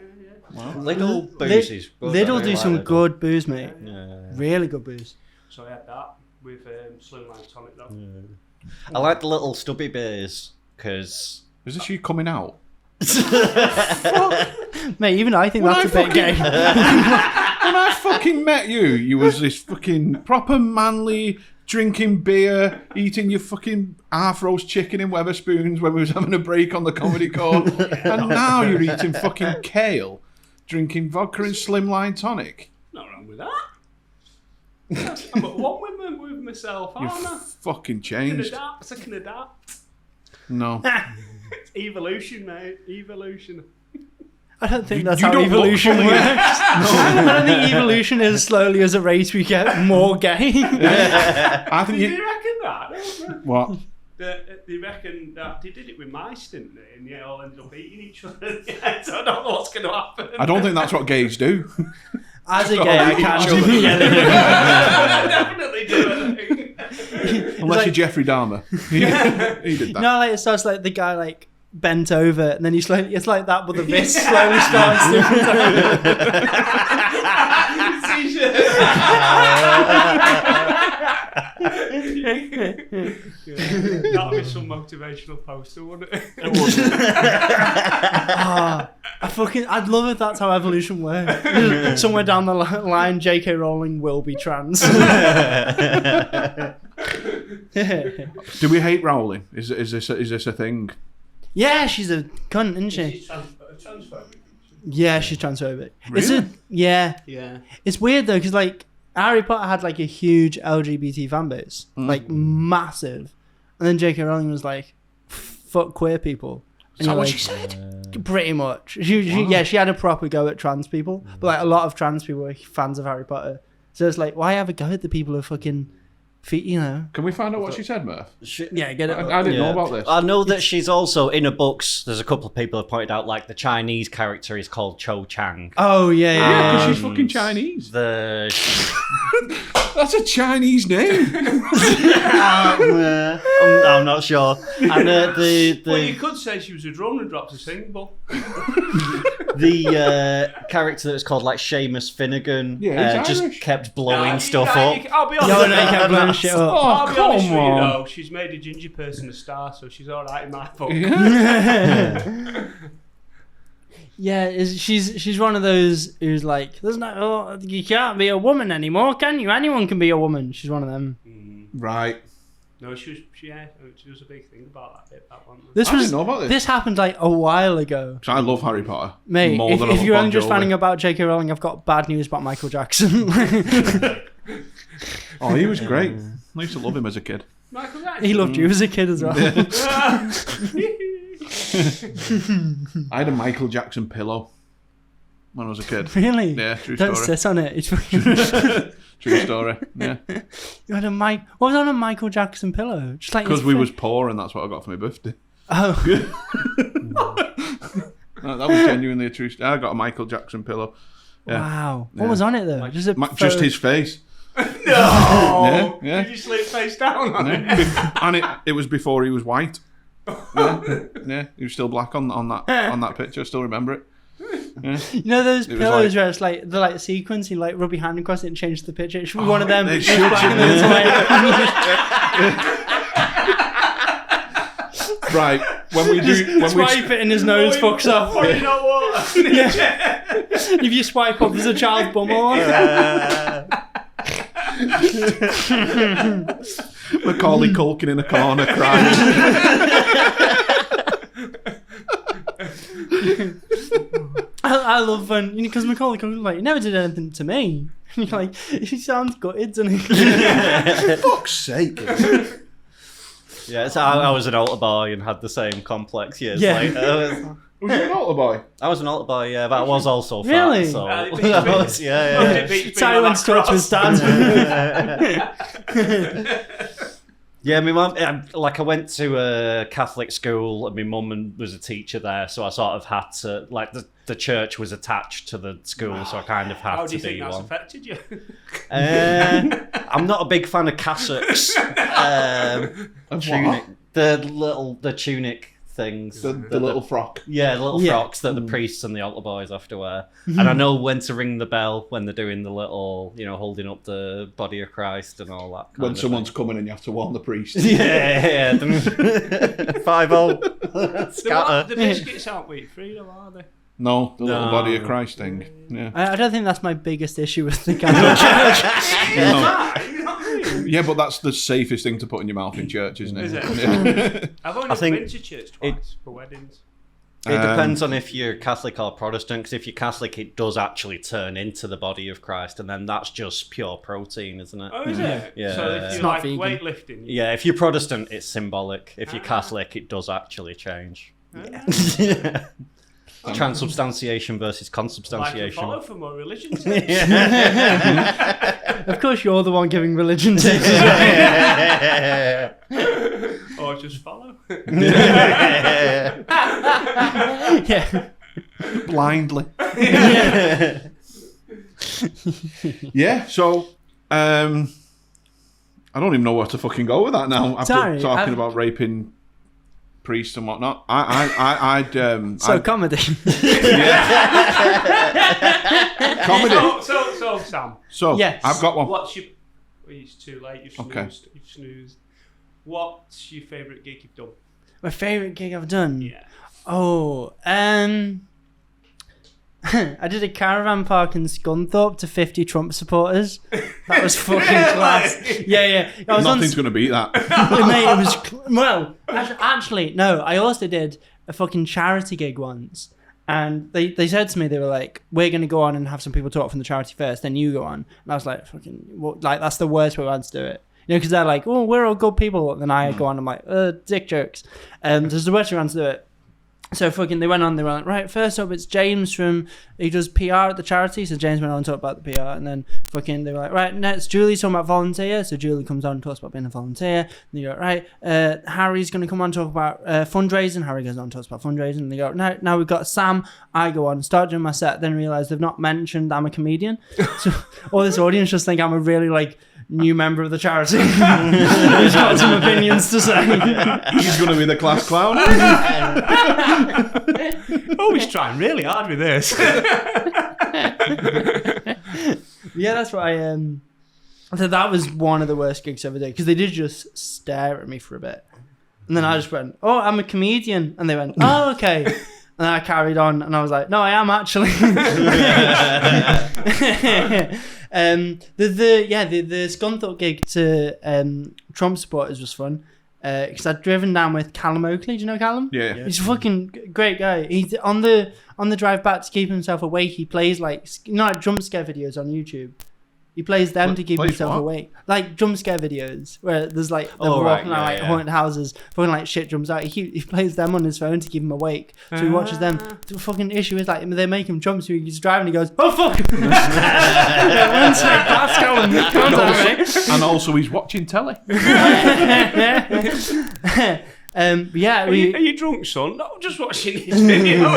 Wow. Lidl booze is good. Lidl I do really some like Lidl. good booze, mate. Yeah. Really good booze. So I had that with Slimline Tonic though. I like the little stubby beers because Is this you coming out? Mate, even I think that's a bit gay. When I fucking met you, you was this fucking proper manly, drinking beer, eating your fucking half-roast chicken in Wetherspoons when we was having a break on the comedy court. And now you're eating fucking kale, drinking vodka and slimline tonic. Not wrong with that. I'm at one with myself, You aren't I? fucking I changed. can adapt. No. It's evolution, mate. Evolution. I don't think You- that's you how don't look evolution fully- works. I don't think evolution is slowly as a race we get more gay. I think Did you... they reckon that? What? They reckon that they did it with mice, didn't they? And they all ended up eating each other. So I don't know what's going to happen. I don't think that's what gays do. As a gay, I can't do it. I definitely do it. Unless like- you're Jeffrey Dahmer. He did that. No, like it starts like the guy like bent over, and then you slowly, it's like that, but the wrist slowly starts That'll be some motivational poster, wouldn't it? I'd love if that's how evolution works. Somewhere down the line, J.K. Rowling will be trans. Do we hate Rowling? Is this a thing? Yeah, she's a cunt, isn't she? She's transphobic. Yeah, she's transphobic. Really? Yeah. Yeah. It's weird though, because like Harry Potter had like a huge LGBT fan base, like massive, and then J.K. Rowling was like, "Fuck queer people." Is that what she said? Pretty much. Yeah, she had a proper go at trans people, but like a lot of trans people were fans of Harry Potter. So it's like, why have a go at the people who fucking, you know? Can we find out what she said, Murph? Yeah, get it. I didn't know about this. I know that she's also in her books. There's a couple of people have pointed out, like the Chinese character is called Cho Chang. Oh yeah, Yeah, because she's fucking Chinese. That's a Chinese name. I'm not sure. And Well, you could say she was a drone and dropped a single. The character that was called like Seamus Finnegan he's just Irish. kept blowing stuff up. I'll be honest. No, he kept blowing shit up. I'll be honest with you, on. though. She's made a ginger person a star, so she's all right in my book. Yeah, she's one of those who's like, there's no, you can't be a woman anymore, can you? Anyone can be a woman. She's one of them. Right. No, she was a big thing about that bit. That one. This I was didn't know about this. This happened like a while ago. 'Cause I love Harry Potter. Mate, more than I if love you're Bon only just Jovi. finding about J.K. Rowling, I've got bad news about Michael Jackson. Oh, he was great. I used to love him as a kid. Michael Jackson. He loved you as a kid as well. I had a Michael Jackson pillow when I was a kid. Really? Yeah, true Don't story. sit on it. It's fucking... True story. Yeah. You had a what was on a Michael Jackson pillow? Just like Because his we face. was poor and that's what I got for my birthday. Oh, No, that was genuinely a true story. I got a Michael Jackson pillow. Yeah. wow. What Yeah. was on it though? Just a Just his face. No. Yeah. Did you sleep face down on it? Yeah. And it was before he was white. Yeah, he was still black on that picture. I still remember it. Yeah. You know those was pillows like- where it's like the like sequence, you like rub your hand across it and change the picture. It should be one of them. they It's should, black and then it's white. Right. When we do, when Swipe it and his nose fucks off. You know what? If you swipe up, there's a child's bum on. Macaulay Culkin in a corner crying. I love when, because Macaulay Culkin like, he never did anything to me. You're like, he sounds gutted, doesn't he? For fuck's sake. Yeah, so I was an altar boy and had the same complex years Yeah. later. Was you an altar boy? I was an altar boy, yeah, but I was also fat. Really? So It beats I me. was, yeah. Sorry, went to talk to his dad. Yeah, my mum, like I went to a Catholic school and my mum was a teacher there, so I sort of had to, like the church was attached to the school, so I kind of had How do to you think be that's one. affected you? I'm not a big fan of cassocks. Tunic, the tunic things. The little frock. Yeah, the little Yeah. frocks that the priests and the altar boys have to wear. And I know when to ring the bell when they're doing the little, holding up the body of Christ and all that. When someone's coming and you have to warn the priest. Yeah. 5-0. Scatter. The biscuits aren't wheat free, though, are they? No, the little No. body of Christ thing. Yeah. I don't think that's my biggest issue with the Catholic Church. No. You know what I mean? Yeah, but that's the safest thing to put in your mouth in church, isn't it? Is it? Yeah. I've only think been to church twice for weddings. It depends on if you're Catholic or Protestant, because if you're Catholic, it does actually turn into the body of Christ, and then that's just pure protein, isn't it? Oh, is it? Yeah. So if It's you not like vegan. weightlifting, Yeah, if you're Protestant, it's symbolic. If you're Catholic, it does actually change. Transubstantiation versus like and consubstantiation. follow for more religion tips. Of course, you're the one giving religion tips. Or just follow. Yeah. Blindly. Yeah, so I don't even know where to fucking go with that now. After Sorry, talking about raping priests and whatnot. I'd Comedy. comedy. So Sam, So Yes. I've got one. what's your... Well, it's too late, you've snoozed. Okay. You've snoozed. What's your favourite gig you've done? My favourite gig I've done? Yeah. Oh, I did a caravan park in Scunthorpe to 50 Trump supporters. That was fucking class. Yeah. I was Nothing's going to beat that. Mate, it was actually no. I also did a fucking charity gig once, and they said to me, they were like, "We're gonna go on and have some people talk from the charity first, then you go on." And I was like, "Fucking, what? Like that's the worst way to do it." Because they're like, "Oh, we're all good people," and then I go on, I'm like, "Dick jokes." There's the worst way to do it. So fucking they went on, they were like, right, first up it's James he does PR at the charity, so James went on to talk about the PR, and then fucking they were like, right, next Julie's talking about volunteer, so Julie comes on and talks about being a volunteer, and they go, right, Harry's going to come on and talk about fundraising, Harry goes on and talks about fundraising, and they go, now we've got Sam, I go on, start doing my set, then realise they've not mentioned I'm a comedian, so all this audience just think I'm a really like new member of the charity. He's got some opinions to say. He's going to be the class clown. Always trying really hard with this. Yeah, that's what I so that was one of the worst gigs I ever did because they did just stare at me for a bit, and then I just went, "Oh, I'm a comedian," and they went, "Oh, okay." And I carried on, and I was like, "No, I am actually." The Scunthorpe gig to Trump supporters was fun because I'd driven down with Callum Oakley. Do you know Callum? Yeah. He's a fucking great guy. He's on the drive back to keep himself awake. He plays like jump scare videos on YouTube. He plays them to keep himself awake. Like jump scare videos where there's like they're walking around haunted houses, fucking like shit jumps out. He plays them on his phone to keep him awake. So he watches them. The fucking issue is like they make him jump, so he's driving. He goes, "Oh fuck!" And also he's watching telly. Are you drunk, son? No, I'm just watching his video.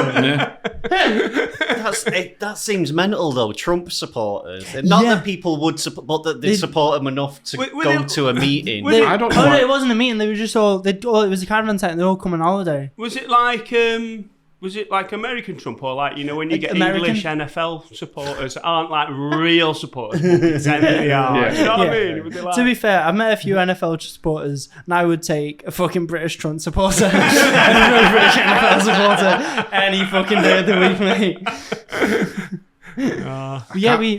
That seems mental, though. Trump supporters, not that people would support, but that they support him enough to go to a meeting. I don't know. No, it wasn't a meeting. They were just all. It was a caravan site, and they all come on holiday. Was it like American Trump, or like when you get American? English NFL supporters that aren't like real supporters, but pretend they are? You know what I mean? Would they like... To be fair, I've met a few NFL supporters, and I would take a fucking British Trump supporter and a British NFL supporter any fucking day of the week, mate.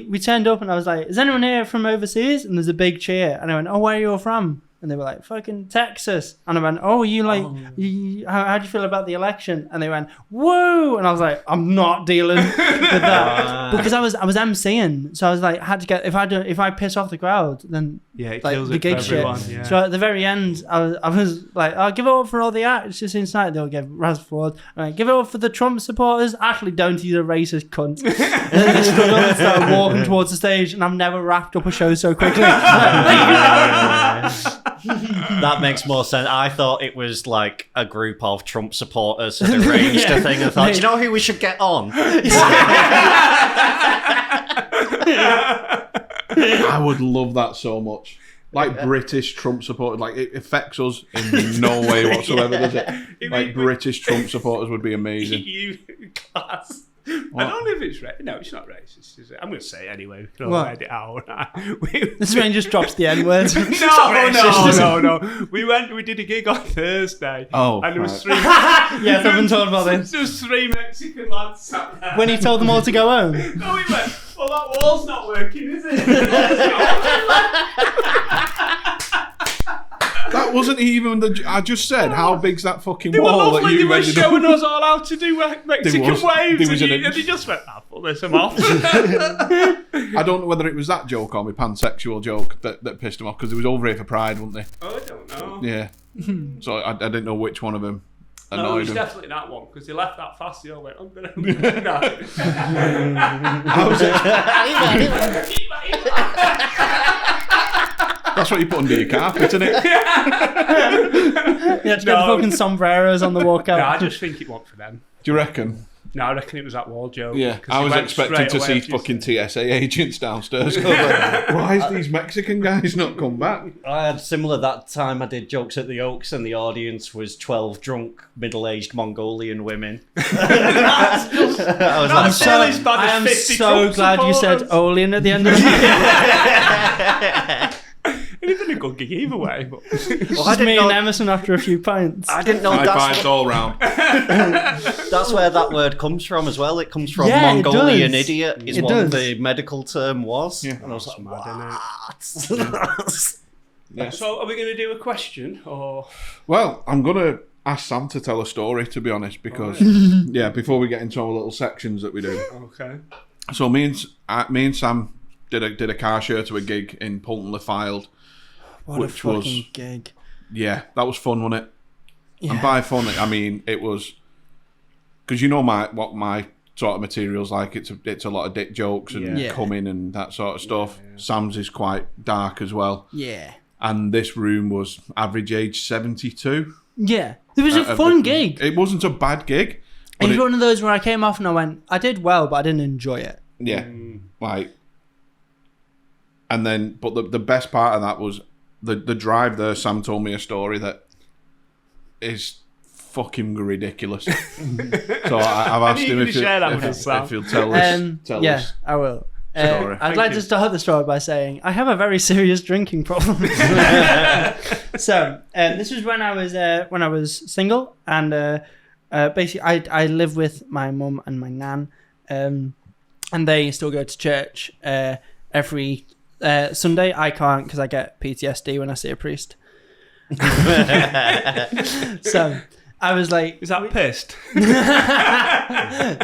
We turned up, and I was like, "Is anyone here from overseas?" And there's a big cheer, and I went, "Oh, where are you all from?" And they were like, "Fucking Texas." And I went, "Oh, you like, how do you feel about the election?" And they went, "Whoa!" And I was like, "I'm not dealing with that." Because I was MCing, so I was like, had to get, if I piss off the crowd, then it like kills the it gig for shit. everyone, yeah. So at the very end, I was like, "I'll give it up for all the acts just inside." They'll give Raz Ford. Like, give it up for the Trump supporters. Actually, don't, he's a racist cunt. And then they stood up and started walking towards the stage, and I've never wrapped up a show so quickly. That makes more sense. I thought it was like a group of Trump supporters had arranged a thing. I thought, do you know who we should get on? I would love that so much. Like British Trump supporters, like it affects us in no way whatsoever, does it? Like British Trump supporters would be amazing. You class. What? I don't know if it's racist. No, it's not racist, is it? I'm going to say it anyway. We can all edit it out. This man just drops the N-word. No. We did a gig on Thursday. Oh, and there was three. Yes, I've been told about this. There was three Mexican lads sat there. When he told them all to go home. No, he went, "Well, that wall's not working, is it?" That wasn't even I just said, how big's that fucking They were wall lovely. that you They were ended showing up? us all how to do Mexican waves. And he just went, "Fuck this, I'm off." I don't know whether it was that joke or my pansexual joke that pissed him off, because it was over here for Pride, wasn't they? Oh, I don't know. Yeah. So I didn't know which one of them annoyed No, it was him. definitely that one, because he left that fast. He all went, "I'm going to..." That's what you put under your carpet, isn't it? You had to get the fucking sombreros on the walkout. No, I just think it wasn't for them. Do you reckon? No, I reckon it was that wall joke. Yeah, I was expecting to see fucking TSA agents downstairs. Like, why is these Mexican guys not come back? I had similar that time. I did jokes at the Oaks, and the audience was 12 drunk, middle-aged Mongolian women. I am so glad you said Olian at the end of it. It's been a good gig either way. But... Just me and Emerson after a few pints. I didn't know High fives all round. That's where that word comes from as well. It comes from Yeah, Mongolian it does. idiot, is It what does. the medical term was. Yeah. And I was like, What? Yeah. So, are we going to do a question or? Well, I'm gonna ask Sam to tell a story, to be honest, because before we get into our little sections that we do. Okay. So me and Sam did a car show to a gig in Poulton Le Filed. What which a fucking gig. Yeah, that was fun, wasn't it? Yeah. And by fun, I mean it was because you know what my sort of material's like. It's a lot of dick jokes and coming and that sort of stuff. Yeah. Sam's is quite dark as well. Yeah. And this room was average age 72. Yeah. It was a fun gig. It wasn't a bad gig. It was one of those where I came off and I went, I did well, but I didn't enjoy it. Yeah. Like, and then, but the best part of that was the drive there. Sam told me a story that is fucking ridiculous. So I've asked him if he'll tell us. I will. Story. I'd like to start the story by saying I have a very serious drinking problem. So this was when I was single, and basically I live with my mum and my nan, and they still go to church every Sunday. I can't because I get PTSD when I see a priest. So I was like, is that pissed?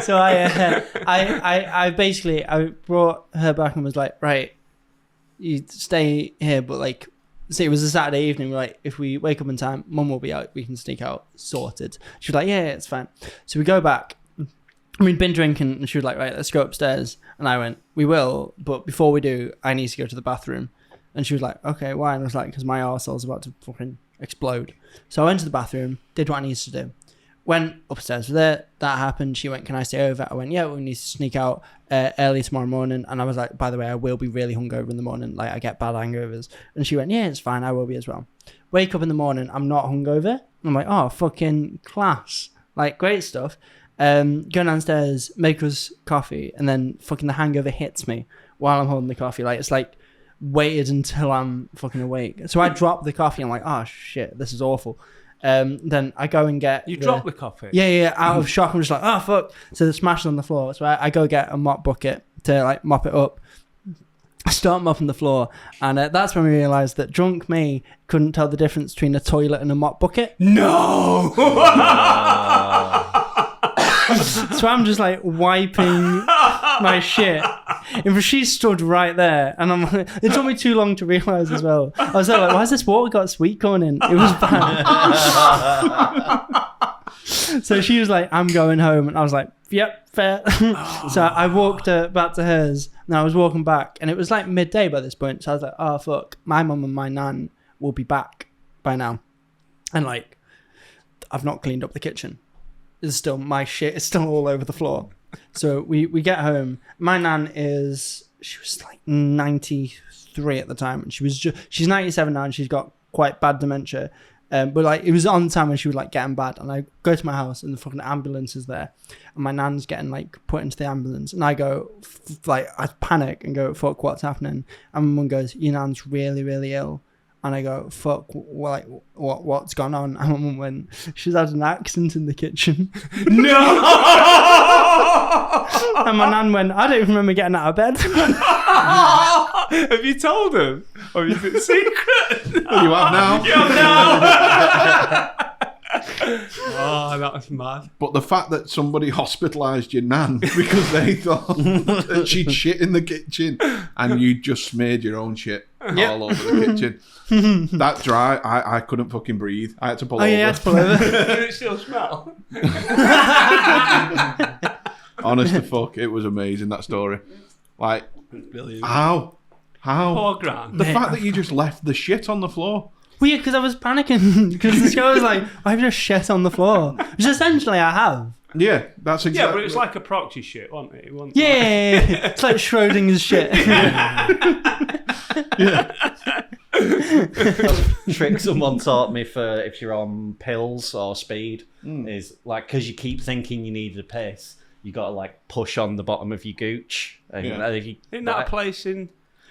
So I basically brought her back and was like, right, you stay here, but like, see, it was a Saturday evening. We're like, if we wake up in time, mum will be out, we can sneak out, sorted. She was like, yeah, it's fine. So we go back. We'd been drinking, and she was like, right, let's go upstairs. And I went, we will, but before we do, I need to go to the bathroom. And she was like, okay, why? And I was like, because my arsehole's about to fucking explode. So I went to the bathroom, did what I needed to do. Went upstairs with it. That happened. She went, can I stay over? I went, yeah, we need to sneak out early tomorrow morning. And I was like, by the way, I will be really hungover in the morning. Like, I get bad hangovers. And she went, yeah, it's fine. I will be as well. Wake up in the morning. I'm not hungover. I'm like, oh, fucking class. Like, great stuff. Go downstairs, make us coffee. And then fucking the hangover hits me while I'm holding the coffee. Like, it's like waited until I'm fucking awake. So I drop the coffee. I'm like, oh, shit, this is awful. Then I go and get... You drop the coffee? Yeah, out of shock. I'm just like, oh, fuck. So the smash on the floor. So I go get a mop bucket to, like, mop it up. I start mopping the floor. And that's when we realised that drunk me couldn't tell the difference between a toilet and a mop bucket. No! So I'm just, like, wiping my shit. And she stood right there, and I'm like, it took me too long to realise as well. I was like, why has this water got sweet corn in? It was bad. So she was like, I'm going home, and I was like, yep, fair. So I walked back to hers, and I was walking back, and it was like midday by this point. So I was like, oh fuck, my mum and my nan will be back by now, and like, I've not cleaned up the kitchen. It's still, my shit is still all over the floor. So we get home. My nan she was like 93 at the time, and she's 97 now, and she's got quite bad dementia. But like, it was on the time when she was like getting bad, and I go to my house and the fucking ambulance is there, and my nan's getting like put into the ambulance, and I go like, I panic and go, fuck, what's happening? And my mum goes, your nan's really, really ill. And I go, fuck, like, what's gone on? And my mum went, she's had an accident in the kitchen. No! And my nan went, I don't remember getting out of bed. Have you told him? Or is it secret? You have now. You have now. Oh, that was mad. But the fact that somebody hospitalised your nan because they thought that she'd shit in the kitchen, and you just smeared your own shit all over the kitchen. That dry, I couldn't fucking breathe. I had to pull over. Yeah, I had to pull over. Did it still smell? Honest to fuck, it was amazing, that story. Like, Brilliant. how? Poor Gran. The fact that you just left the shit on the floor. Well, yeah, because I was panicking. Because the show was like, I've just shit on the floor. Which essentially I have. Yeah, that's exactly. Yeah, but it's like a proxy shit, wasn't it? Yeah, it's like Schrodinger's shit. Yeah. Trick someone taught me for if you're on pills or speed is like, because you keep thinking you need a piss, you got to like push on the bottom of your gooch. And Isn't that a place in...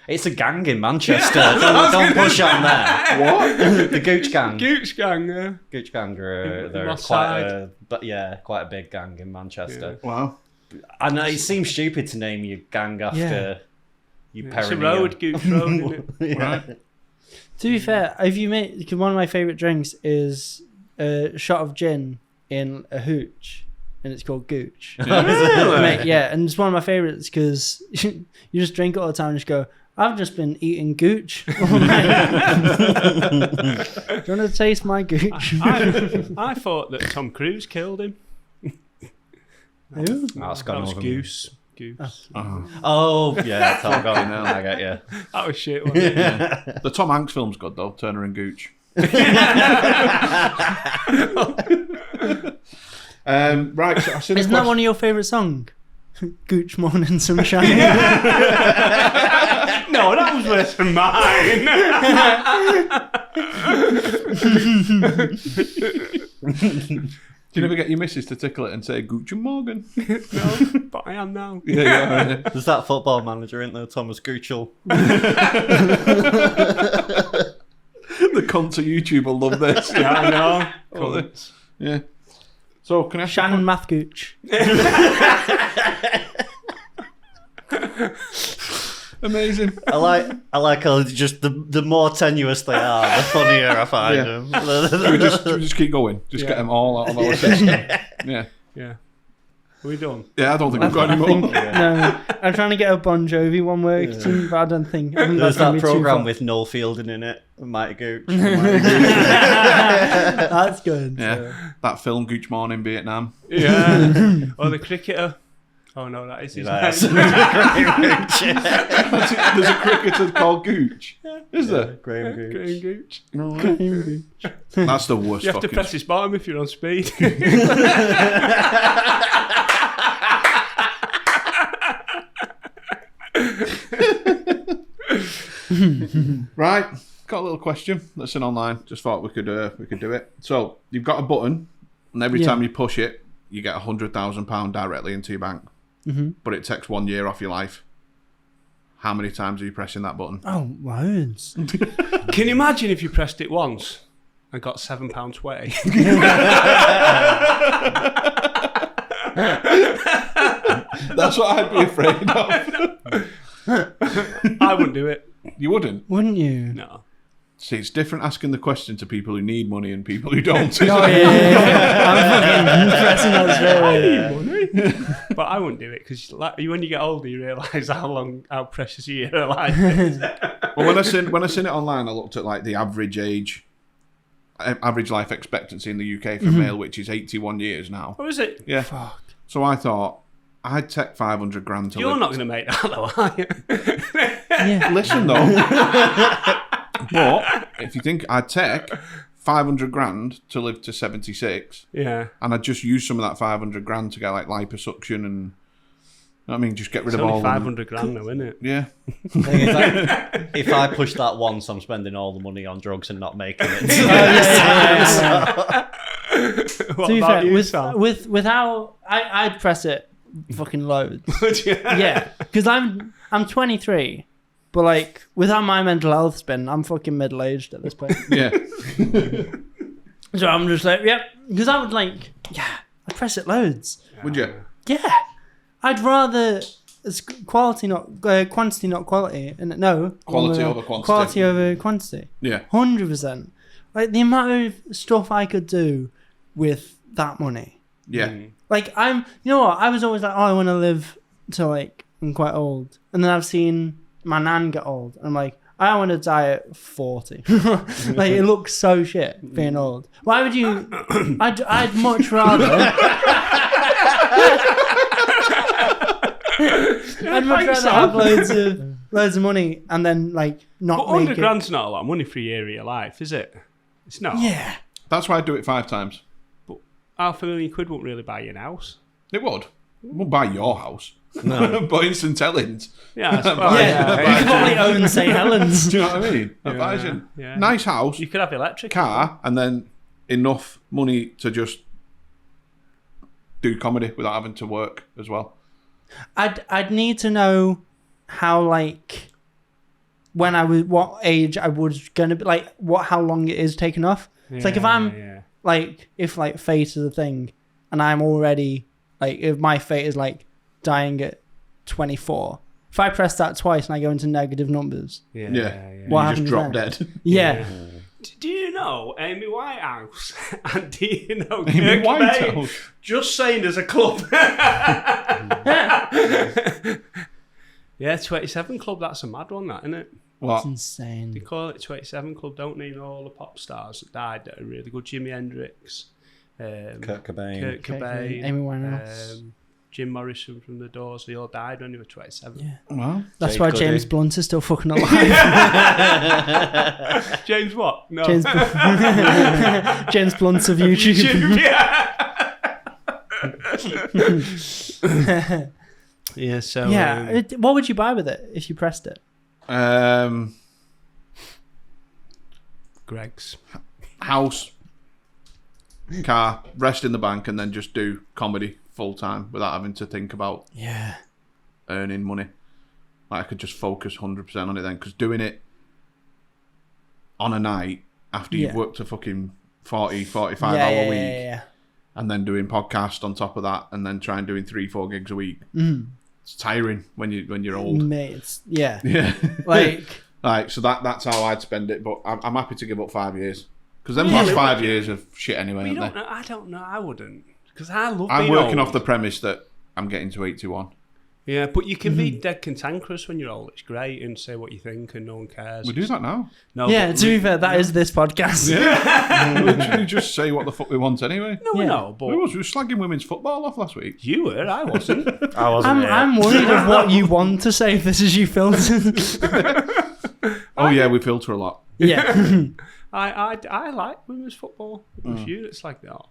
It's a gang in Manchester. Don't push on there. What? The Gooch Gang. Gooch Gang, Gooch Gang are they're West quite Side. quite a big gang in Manchester. Yeah. Wow. I know it seems stupid to name your gang after your It's a perineum. road, Gooch Road, isn't it? Yeah. Right. To be fair, if you make, one of my favourite drinks is a shot of gin in a hooch, and it's called Gooch. Really? Mate, yeah, and it's one of my favourites because you just drink it all the time and just go, I've just been eating Gooch. all night." Do you want to taste my Gooch? I thought that Tom Cruise killed him. Who? That's That gone was over. Goose. Goose. Oh yeah, Tom Gone now. I get you. That was shit, wasn't it? Yeah. The Tom Hanks film's good though, Turner and Gooch. Right, so I said Isn't that one of your favourite songs? Gooch Morning Sunshine. No, that was worse than mine. Do you never get your missus to tickle it and say Guten Morgen? No, but I am now. Yeah. There's that football manager, isn't there, Thomas Guchel? The cunts of YouTube will love this. Yeah, I know. Oh, yeah. So can I ask Shannon Mathgooch. Amazing. I like how just the more tenuous they are, the funnier I find them. we just keep going. Just get them all out of our system. Yeah. Yeah. Are we done? Yeah, I don't think we've got any more. No, I'm trying to get a Bon Jovi one working, but I don't think. There's that's gonna that be too program far. with Noel Fielding in it, Mighty Gooch. That's good. Yeah. That film Gooch Morning Vietnam. Yeah. Or the cricketer. Oh no, that is his name. There's a cricketer called Gooch. Is there? Graham Gooch. Graham Gooch. That's the worst. You have to fucking press his bottom if you're on speed. Right, got a little question that's in online. Just thought we could do it. So you've got a button, and every time you push it, you get £100,000 directly into your bank. Mm-hmm. But it takes 1 year off your life. How many times are you pressing that button? Oh, loads. Can you imagine if you pressed it once and got £7.20? That's what I'd be afraid of. I wouldn't do it. You wouldn't? Wouldn't you? No. See, it's different asking the question to people who need money and people who don't. Oh, yeah. I'm fucking pressing that straight away. Money. But I wouldn't do it because when you get older, you realise how precious a year of life is. Well, when I seen it online, I looked at like the average life expectancy in the UK for male, which is 81 years now. What is it? Yeah. Fuck. So I thought I'd take 500 grand to You're live. not going to make that though, are you? Yeah. Listen though. But if you think I'd take 500 grand to live to 76, Yeah. and I'd just use some of that 500 grand to get like liposuction and, you know what I mean, just get rid It's of all only them. 500 grand though, isn't it? Yeah. If I push that once, I'm spending all the money on drugs and not making it. What To be about fair, you, Sam? with how I'd press it fucking loads. Yeah. Yeah, because I'm 23, but like with how my mental health's been, I'm fucking middle aged at this point. Yeah. So I'm just like, yep. Because I would like, I'd press it loads. Would you? Yeah, I'd rather it's quality, not quantity, not quality. And no, Quality over quantity. Quality over quantity. Yeah. 100%. Like the amount of stuff I could do with that money. Yeah. Like you know what? I was always like, oh, I want to live till like I'm quite old, and then I've seen my nan get old, and I'm like, I want to die at 40. Like it looks so shit being old. Why would you? I'd much rather. I'd much rather have loads of money and then like not But make 100 it. grand's not a lot of money for a year of your life, is it? It's not. Yeah. That's why I'd do it 5 times. But £500,000 won't really buy you an house. It would. It won't buy your house. No. But Instant Tellings. Yeah, Yeah. You could probably own St. Helens. Do you know what I mean? That buys you yeah. nice house, You could have electric. car, and then enough money to just do comedy without having to work as well. I'd need to know how like when I was what age I was gonna be like how long it is taken off. It's like if I'm like if like fate is a thing and I'm already like if my fate is like dying at 24, if I press that twice and I go into negative numbers, Yeah. What You happens just drop then? dead. yeah. Do you know Amy Whitehouse? And do you know Amy Kurt Cobain? Whitehouse? Just saying as a club. Yeah, 27 Club, that's a mad one, that, isn't it? What? It's insane. They call it 27 Club, don't they? You know, all the pop stars that died that are really good. Jimi Hendrix, Kurt Cobain. Kurt Cobain, Amy Winehouse. Jim Morrison from The Doors. They all died when they were 27. Yeah. Well, That's Jade why Goody. James Blunt is still fucking alive. James what? No. James Blunt of YouTube. Yeah. Yeah, so... Yeah. What would you buy with it if you pressed it? Greg's. house. car, rest in the bank, and then just do comedy full time without having to think about earning money. Like I could just focus 100% on it then, because doing it on a night after you've worked a fucking 40, 45 hour week, and then doing podcast on top of that, and then trying doing 3-4 gigs a week. It's tiring when you're old. Mate, Like so that's how I'd spend it. But I'm happy to give up 5 years, because them last 5 years of shit anyway. I don't know. I wouldn't, because I love. I'm being working old. off the premise that I'm getting to 81. Yeah, but you can be dead cantankerous when you're old. It's great, and say what you think, and no one cares. We do that now. No, to be fair, that is this podcast. We literally just say what the fuck we want anyway. No, no, but We were slagging women's football off last week. you were. I wasn't. I wasn't. I'm worried of what you want to say if this is you filtered. Oh yeah, we filter a lot. Yeah. I like women's football. It was you that's like that.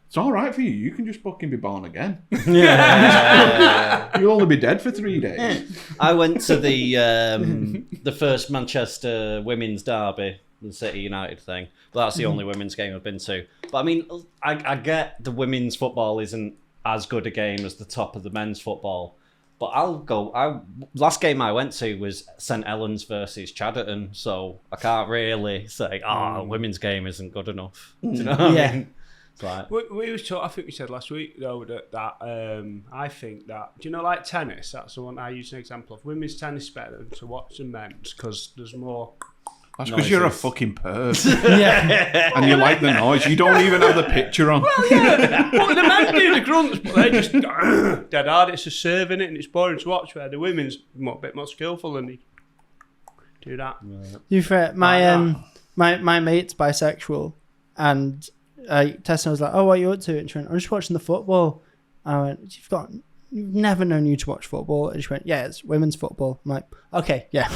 It's all right for you. You can just fucking be born again. Yeah. You'll only be dead for 3 days. I went to the first Manchester women's derby, the City United thing. But that's the only women's game I've been to. But I mean, I get the women's football isn't as good a game as the top of the men's football. But I'll go. Last game I went to was St Helens versus Chadderton, so I can't really say, women's game isn't good enough. Do you know what I mean? It's like, We was talking, I think we said last week though that I think that, do you know, like tennis? That's the one I use an example of. Women's tennis is better to watch than men's because there's more. That's because you're a fucking perv. Yeah. And you like the noise. You don't even have the picture on. Well, yeah. Well, the men do the grunts, but they just dead hard. It's a serving it, and it's boring to watch. Where the women's a bit more skillful, and they do that. You fair, my mate's bisexual, and Tessa was like, "Oh, what are you up to?" And she went, "I'm just watching the football." I went, "You've never known you to watch football." And she went, "Yeah, it's women's football." I'm like, "Okay, yeah."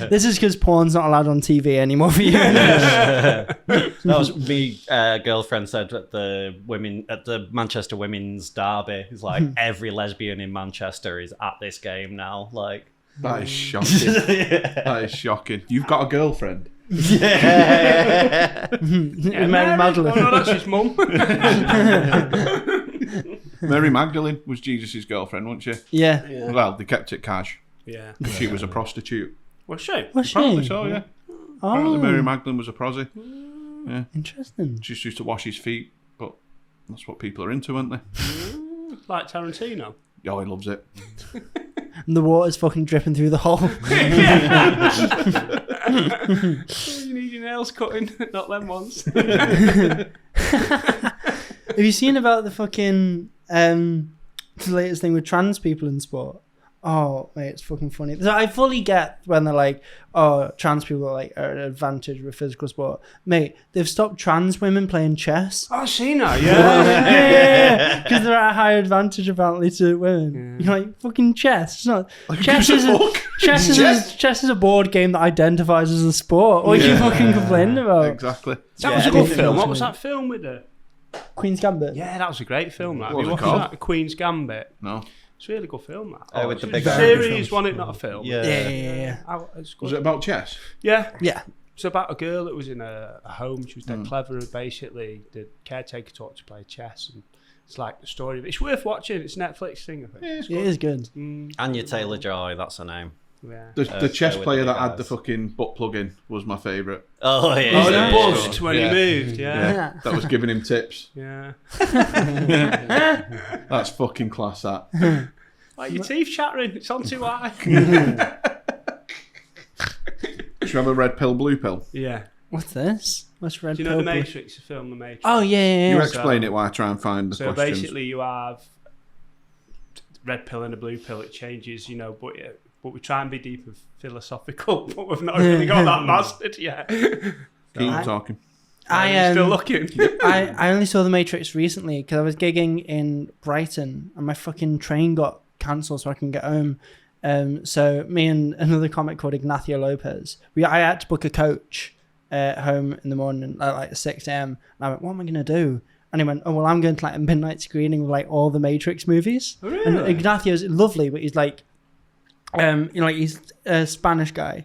This is because porn's not allowed on TV anymore for you. that was me. Girlfriend said at the Manchester women's derby. It's like every lesbian in Manchester is at this game now. Like That is shocking. That is shocking. You've got a girlfriend. Mary Magdalene. Oh no, that's his mum. Mary Magdalene was Jesus' girlfriend, wasn't she? Yeah. Well, they kept it cash. Yeah. She was a prostitute. Was she? Was Apparently she? so, yeah. Apparently Oh, Mary Magdalene was a prosy. Yeah. interesting. She just used to wash his feet, but that's what people are into, aren't they? Like Tarantino. Oh, he loves it. And the water's fucking dripping through the hole. You need your nails cutting, not them ones. Have you seen about the fucking the latest thing with trans people in sport? Oh, mate, it's fucking funny. So I fully get when they're like, "Oh, trans people are at an advantage with physical sport." Mate, they've stopped trans women playing chess. Oh, I've seen her, yeah. Because they're at a higher advantage apparently to women. You're like, fucking chess. It's not. Chess is a board game that identifies as a sport. What are you fucking complaining about? Exactly. That was a good film. What was that film with her? Queen's Gambit. Yeah, that was a great film. That. What was it Watched called? that? Queen's Gambit. No. It's a really good film. That. with the It's big a arm. series, wasn't it? Not a film. Yeah. It's good. Was it about chess? Yeah. Yeah. It's about a girl that was in a home. She was dead clever, and basically the caretaker taught her to play chess. And it's like the story of it. It's worth watching. It's a Netflix thing, I think. Yeah, It is good. Anya Taylor-Joy, that's her name. Yeah. The chess with player the that big had the eyes. fucking butt plug in was my favourite. Oh yeah. Oh, Yeah. the buzzed when Yeah. he moved. Yeah. That was giving him tips. Yeah. That's fucking class, that. Like your teeth chattering. It's on too high. Should you have a red pill, blue pill? Yeah. What's this? What's Red Do you know Pill? the Matrix? The film The Matrix. Oh, yeah. You So- explain it while I try and find the So questions. basically, you have red pill and a blue pill. It changes, but we try and be deep and philosophical, but we've not really got that mastered yet. Keep I- talking. Still looking. I only saw The Matrix recently because I was gigging in Brighton and my fucking train got cancelled so I can get home. So me and another comic called Ignacio Lopez, I had to book a coach home in the morning at like 6 a.m. And I went, "What am I going to do?" And he went, "Oh, well, I'm going to like a midnight screening of like all the Matrix movies." Really? And Ignacio's lovely, but he's like, he's a Spanish guy.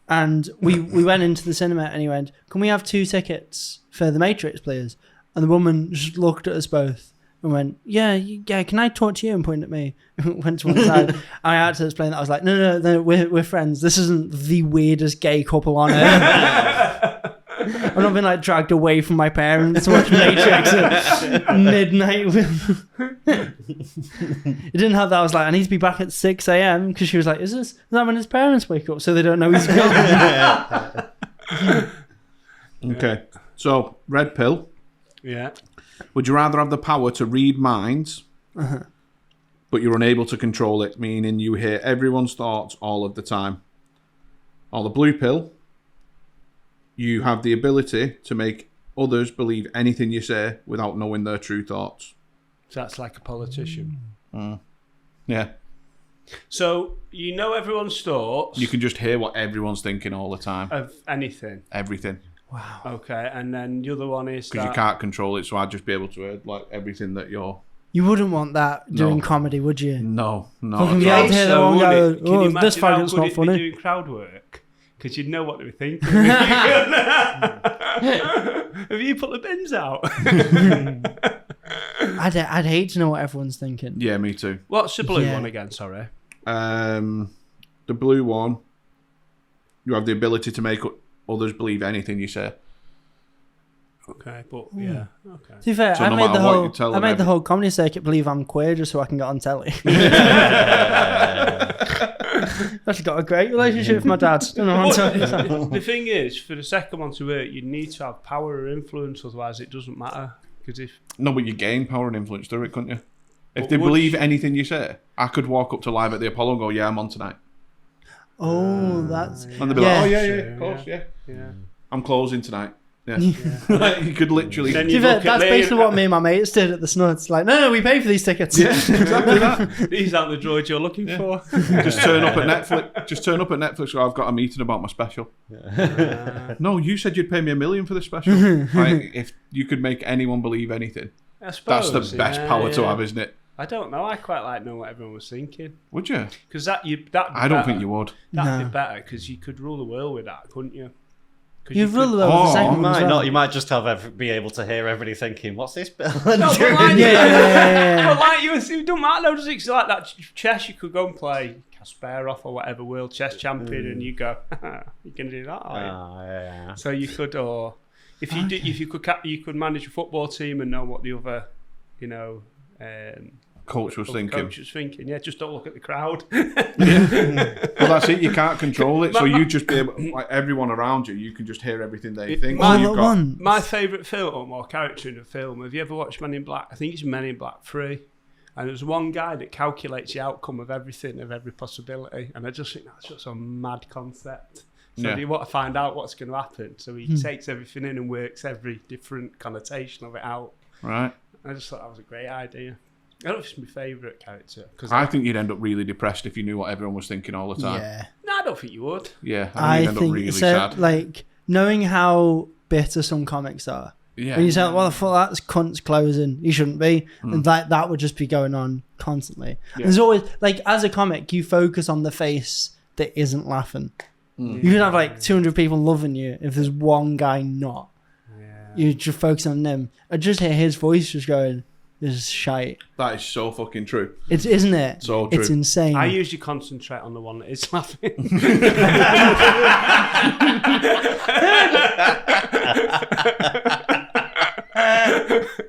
And we went into the cinema and he went, "Can we have 2 tickets for The Matrix, please?" And the woman just looked at us both and went, yeah, can I talk to you? And pointed at me. Went to one side. I had to explain that. I was like, no, we're friends. This isn't the weirdest gay couple on earth. I've not been like dragged away from my parents to watch Matrix at midnight. It didn't have that. I was like, I need to be back at 6 a.m. because she was like, is that when his parents wake up so they don't know he's gone? Okay. So, red pill. Yeah. Would you rather have the power to read minds, but you're unable to control it, meaning you hear everyone's thoughts all of the time? Or the blue pill, you have the ability to make others believe anything you say without knowing their true thoughts. So that's like a politician. Yeah. So you know everyone's thoughts. You can just hear what everyone's thinking all the time. Of anything. Everything. Wow. Okay, and then the other one is Because you can't control it, so I'd just be able to hear like everything that you're... You wouldn't want that doing No. comedy, would you? No. Fucking be able to hear them all go, this fagot's not funny. Doing crowd work? Because you'd know what they were thinking. Have you put the bins out? I'd hate to know what everyone's thinking. Yeah, me too. What's the blue Yeah. one again? Sorry. The blue one, you have the ability to make others believe anything you say. Okay, but yeah, okay. To be fair, So I no made matter what you tell them, the whole comedy circuit believe I'm queer just so I can get on telly. Actually got a great relationship with my dad. Don't know what I'm telling you. The thing is, for the second one to work, you need to have power or influence, otherwise it doesn't matter. Because if No, but you gain power and influence through it, couldn't you? If But they would believe you- anything you say, I could walk up to Live at the Apollo and go, yeah, I'm on tonight. Oh, that's... And they'd be Yeah. like, oh, yeah, Sure, of course, yeah. yeah. I'm closing tonight. Yeah. Like, you could literally... Then To you be fair, look at that's me basically and- what me and my mates did at the Snuds. Like, no, we pay for these tickets. Yeah, exactly that. These aren't the droids you're looking for. Just turn up at Netflix. Just turn up at Netflix. I've got a meeting about my special. No, you said you'd pay me $1 million for this special. Like, if you could make anyone believe anything, I suppose, that's the best power to have, isn't it? I don't know. I quite like knowing what everyone was thinking. Would you? Because I don't think you would. That'd No. be better because you could rule the world with that, couldn't you? 'Cause You'd rule could- the world with the Oh, second You one as might well. not. You might just be able to hear everybody thinking, "What's this bill?" No, but like, Yeah. but like you, it don't matter. Though, does it? 'Cause like that chess, you could go and play Kasparov or whatever world chess champion, and you go, you can do that. Are you? yeah. So you could, or if you did, if you could manage a football team and know what the other, Coach was thinking. coach was thinking. Yeah, just don't look at the crowd. Well, that's it. You can't control it, so you just be able, like everyone around you, you can just hear everything they think. So All you've at got- once. My favourite film or character in a film. Have you ever watched Men in Black? I think it's Men in Black 3. And there's one guy that calculates the outcome of everything, of every possibility. And I just think that's just a mad concept. So Yeah. you want to find out what's going to happen. So he takes everything in and works every different connotation of it out. Right. I just thought that was a great idea. I don't know if it's my favourite character. Cause I think you'd end up really depressed if you knew what everyone was thinking all the time. Yeah. No, I don't think you would. Yeah, I you'd end up think really so. sad. Like, knowing how bitter some comics are. Yeah. And you say, well, the fuck, that's cunt's closing. He shouldn't be. And that would just be going on constantly. Yeah. There's always, like, as a comic, you focus on the face that isn't laughing. You can have, like, 200 people loving you if there's one guy not. Yeah. You just focus on them. I just hear his voice just going, this is shite. That is so fucking true. It's, isn't it? So true. It's insane. I usually concentrate on the one that is laughing.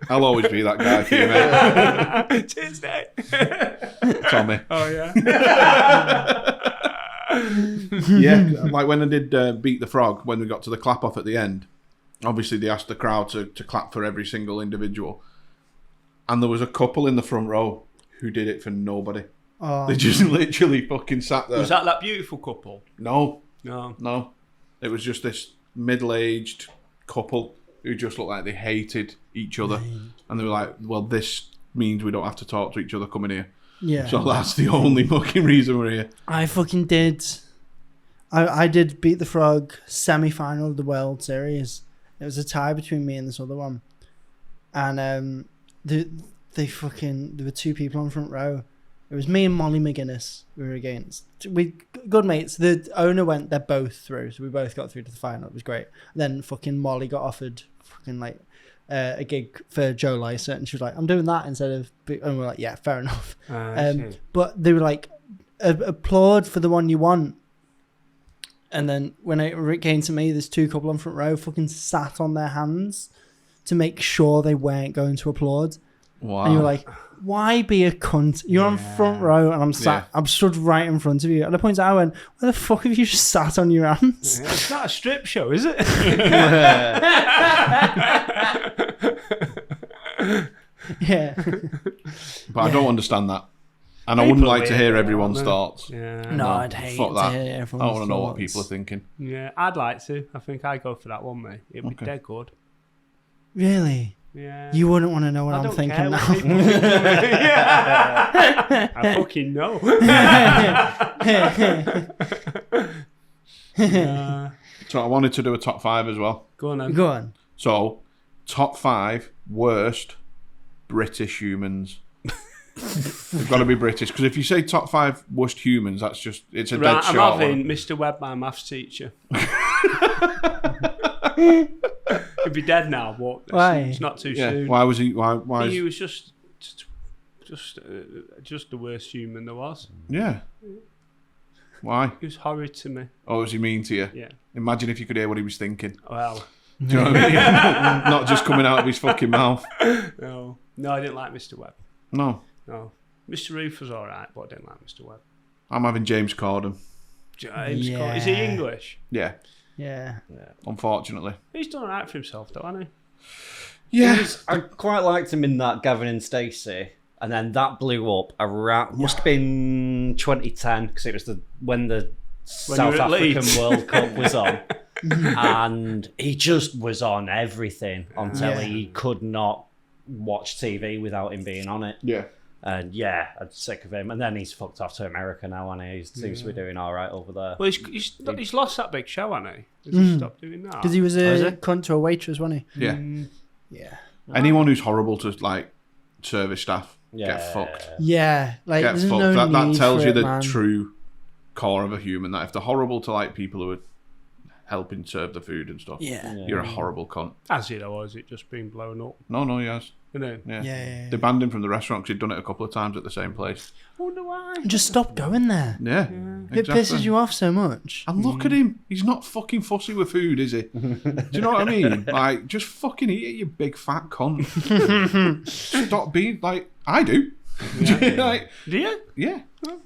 I'll always be that guy for you, mate. Cheers, mate. Tommy. Oh, yeah. Yeah, like when I did Beat the Frog, when we got to the clap off at the end, obviously they asked the crowd to clap for every single individual. And there was a couple in the front row who did it for nobody. Oh. They just literally fucking sat there. Was that beautiful couple? No, No. no. It was just this middle-aged couple who just looked like they hated each other. And they were like, well, this means we don't have to talk to each other coming here. Yeah. So that's the only fucking reason we're here. I fucking did. I did Beat the Frog semi-final of the World Series. It was a tie between me and this other one. And there were two people on front row. It was me and Molly McGuinness we were against. We good mates. The owner went, they're both through. So we both got through to the final. It was great. Then fucking Molly got offered fucking like a gig for Joe Lycett, and she was like, I'm doing that instead of, and we're like, yeah, fair enough. But they were like, applaud for the one you want. And then when it came to me, there's 2 couple on front row fucking sat on their hands to make sure they weren't going to applaud. Wow. And you're like, why be a cunt? You're on front row and I'm stood right in front of you. At the point I went, why the fuck have you just sat on your hands? Yeah, it's not a strip show, is it? Yeah. But I don't understand that. And I wouldn't like to hear everyone's thoughts. Yeah. No, I'd hate Fuck to that. hear I everyone's don't want to know what thoughts. people are thinking. Yeah, I'd like to. I think I'd go for that one, mate. It'd be dead good. Really? Yeah. You wouldn't want to know what I I'm don't thinking care now. what people think of me. Yeah. I fucking know. So I wanted to do a top 5 as well. Go on then. Go on. So, top 5 worst British humans. They've got to be British, because if you say top 5 worst humans, that's just, it's a dead Right, I'm short having one. Mr. Webb, my maths teacher. He'd be dead now, but Why? it's not too Yeah. soon. Why was he? Why? He Is, was just the worst human there was. yeah. Why? He was horrid to me. Oh, was he mean to you? Yeah. Imagine if you could hear what he was thinking. Well, Do you know what I mean? Not just coming out of his fucking mouth. no, I didn't like Mr. Webb. No. No, Mr. Roof was all right, but I didn't like Mr. Webb. I'm having James Corden. James Yeah. Corden. Is he English? Yeah. Yeah. Unfortunately. He's done all right for himself, though, hasn't Yeah. I quite liked him in that Gavin and Stacey, and then that blew up around. Must have been 2010 because it was when the South you were at African Leeds. World Cup was on, and he just was on everything on telly. He could not watch TV without him being on it. Yeah. And yeah, I'm sick of him. And then he's fucked off to America now, and he seems to be doing all right over there. Well, he's lost that big show, hasn't he? Has he stopped doing that? Because he was is a it? cunt to a waitress, wasn't he? Yeah. Yeah. Anyone who's horrible to, like, service staff, Yeah. get fucked. Yeah. Like, Get there's fucked. no That need tells for you it, the man. true core of a human. That if they're horrible to, like, people who are helping serve the food and stuff, Yeah. you're a horrible cunt. Has it, or has it just been blown up? No, he has. You know? Yeah. Yeah. They banned him from the restaurant because he'd done it a couple of times at the same place. I wonder why. Just stop going there. Yeah. It pisses you off so much. And look at him. He's not fucking fussy with food, is he? Do you know what I mean? Like, just fucking eat it, you big fat cunt. Stop being like I do. Like, Do you? yeah.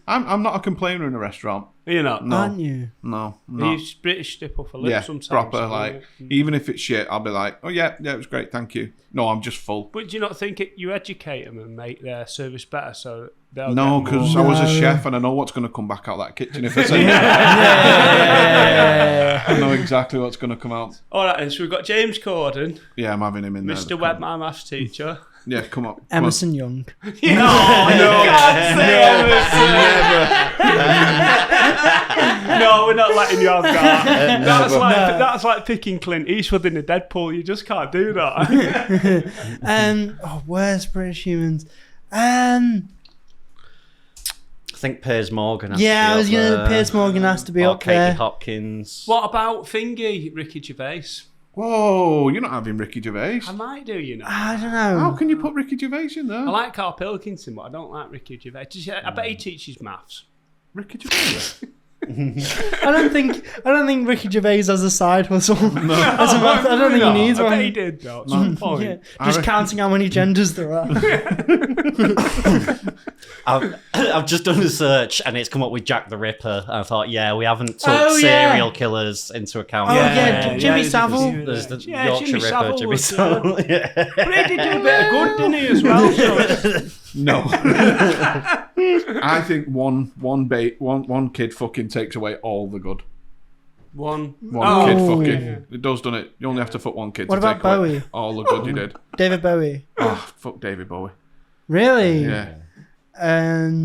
I'm not a complainer in a restaurant. You're not. No. Aren't you? No. I'm You not. British step off a lip Yeah, sometimes. proper. so, Like, yeah. even if it's shit, I'll be like, oh yeah, it was great, thank you. No, I'm just full. But do you not think you educate them and make their service better so they'll No, get because more? I was a chef and I know what's going to come back out that kitchen if I say I know exactly what's going to come out. All right, and so we've got James Corden, Yeah, I'm having him in there. Mr. Webb, my maths teacher. Yeah, come on. Emerson Young. No, you can't say Emerson. No, we're not letting you have that. That's like picking Clint Eastwood in a Deadpool. You just can't do that. Where's British humans? I think Piers Morgan has to be I was up gonna. there. Pierce Morgan has to be Or up Katie there. Hopkins. What about Thingy, Ricky Gervais? Whoa, you're not having Ricky Gervais. I might do, you know. I don't know. How can you put Ricky Gervais in there? I like Carl Pilkington, but I don't like Ricky Gervais. I bet he teaches maths. Ricky Gervais. I don't think Ricky Gervais has a side hustle. No. I don't think he needs I one. bet he did, though. At some point. Yeah, just counting how many genders there are. I've just done a search and it's come up with Jack the Ripper. And I thought, yeah, we haven't took Oh, yeah. serial killers into account. Jimmy Savile. There's the Yeah, Yorkshire Jimmy Ripper, Savile Jimmy was, Savile. Yeah. But he did do a bit of good, didn't he, as well? So No. I think one kid fucking takes away all the good. one One kid fucking. yeah. It does, doesn't it? You only have to fuck one kid What to about take away Bowie? all the good you did. David Bowie. Oh, fuck David Bowie. Really? Yeah.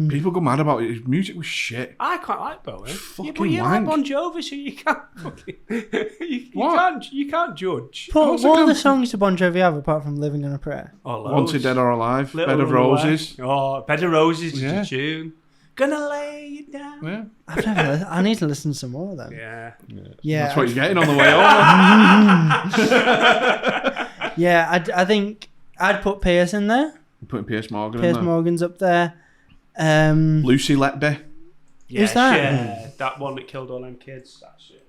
People go mad about it. His music was shit. I quite like Bowie. Fucking but you wank. like Bon Jovi, so you can't fucking What? you can't judge. Paul, What's it what other called? songs do Bon Jovi have apart from Living on a Prayer? Oh, Wanted Dead or Alive. Little Bed of Runaway. Roses. Oh, Bed of Roses is Yeah. a tune. Gonna lay you down. Yeah. I've never. I need to listen to some more of them. Yeah. Yeah. That's what you're getting on the way home. Yeah, I think I'd put Pierce in there. I'm putting Piers Morgan Piers in there. Morgan's up there. Lucy Letby. Who's that? Yeah, that one that killed all them kids. That's it.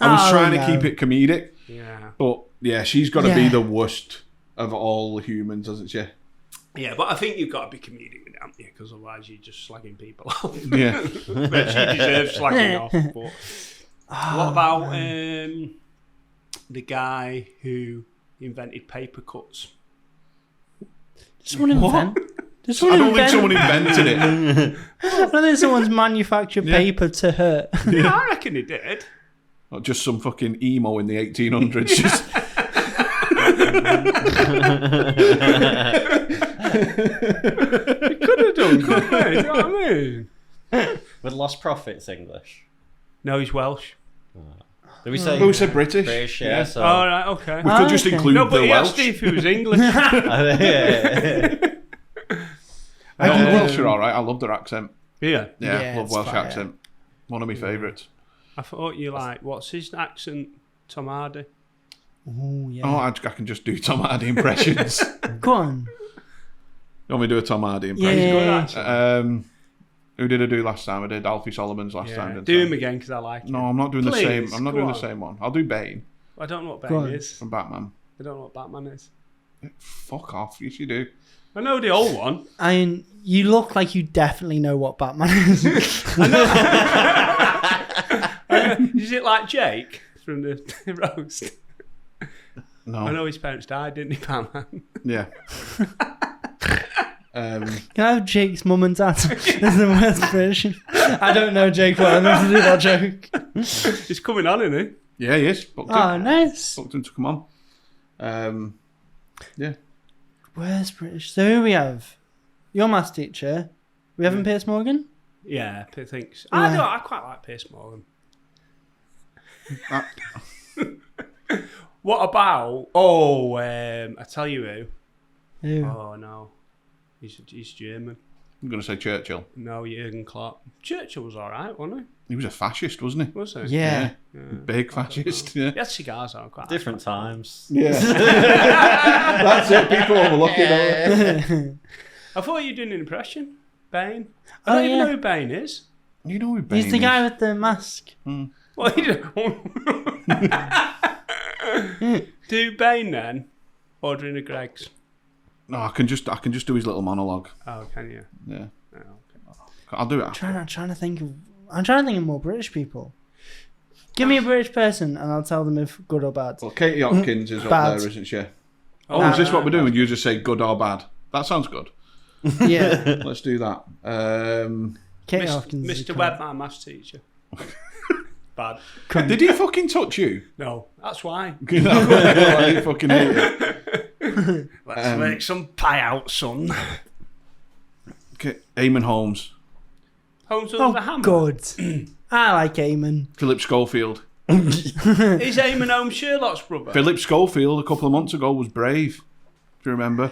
I was Oh, trying to no. keep it comedic, Yeah. but yeah, she's got to be Yeah. the worst of all humans, hasn't she? Yeah, but I think you've got to be comedic with it, haven't you? Because otherwise you're just slagging people off. Yeah. But she deserves slagging off. But what about the guy who invented paper cuts? Someone invent. Did I someone don't think invent? someone invented it. I don't think someone's manufactured Yeah. paper to hurt. Yeah, I reckon he did. Not just some fucking emo in the 1800s. Just Could have done, couldn't he? Do you know what I mean? With Lost Profits English. No, he's Welsh. Did we say who said British? British? Yeah. So. All right, okay. We could just okay. include No, but the he asked Welsh. if he was English. No, the Welsh are all right. I love their accent. Yeah. Yeah, Yeah, love it's Welsh fire. accent. One of my favourites. I thought you like, what's his accent? Tom Hardy. Oh yeah. Oh, I can just do Tom Hardy impressions. Go on. You want me to do a Tom Hardy impression? Good Yeah. accent. Who did I do last time? I did Alfie Solomon's last time. didn't Do I? him again because I like No, him. I'm not doing the Please, same. I'm not go doing the on. same one. I'll do Bane I don't know what Go Bane on. is. from Batman. I don't know what Batman is. Fuck off. Yes, you do. I know the old one. I mean, you look like you definitely know what Batman is. Is it like Jake from the roast? No. I know his parents died, didn't he, Batman? Yeah. Can I have Jake's mum and dad? That's the worst version. I don't know Jake well enough to do that joke. He's coming on, isn't he? Yeah, he is. Booked Oh, him. nice. Booked him to come on. Yeah. Where's British? So who we have? Your maths teacher. We haven't Piers Morgan? Yeah, I think so. Yeah. I quite like Piers Morgan. Uh, What about? Oh, I tell you who. Who? Oh no, he's German. I'm going to say Churchill. No, Jurgen Klopp. Churchill was all right, wasn't he? He was a fascist, wasn't he? Was he? Yeah. Big fascist. Yeah. He had cigars on. Quite Different times. Yeah. That's it. People overlook it. I thought you were doing an impression. Bane. I Oh, don't even yeah. know who Bane is. You know who Bane He's the is. guy with the mask. Well, you don't. Do Bane then? Ordering a Greg's. No, I can just do his little monologue. Oh, can you? Yeah. Oh, okay. I'll do it. I'm trying to think of more British people. Give me a British person and I'll tell them if good or bad. Well, Katie Hopkins is up Bad. there, isn't she? Oh, is this what we're doing? You just say good or bad? That sounds good. Yeah. Let's do that. Kate Hopkins. is a Mr. cunt. Webb, my maths teacher. Bad. Did he fucking touch you? No, that's why. You fucking hate it. Let's make some pie out, son. Okay, Eamon Holmes, Holmes under the Oh, hammer. good. I like Eamon. Philip Schofield. Is Eamon Holmes Sherlock's brother? Philip Schofield a couple of months ago was brave. Do you remember?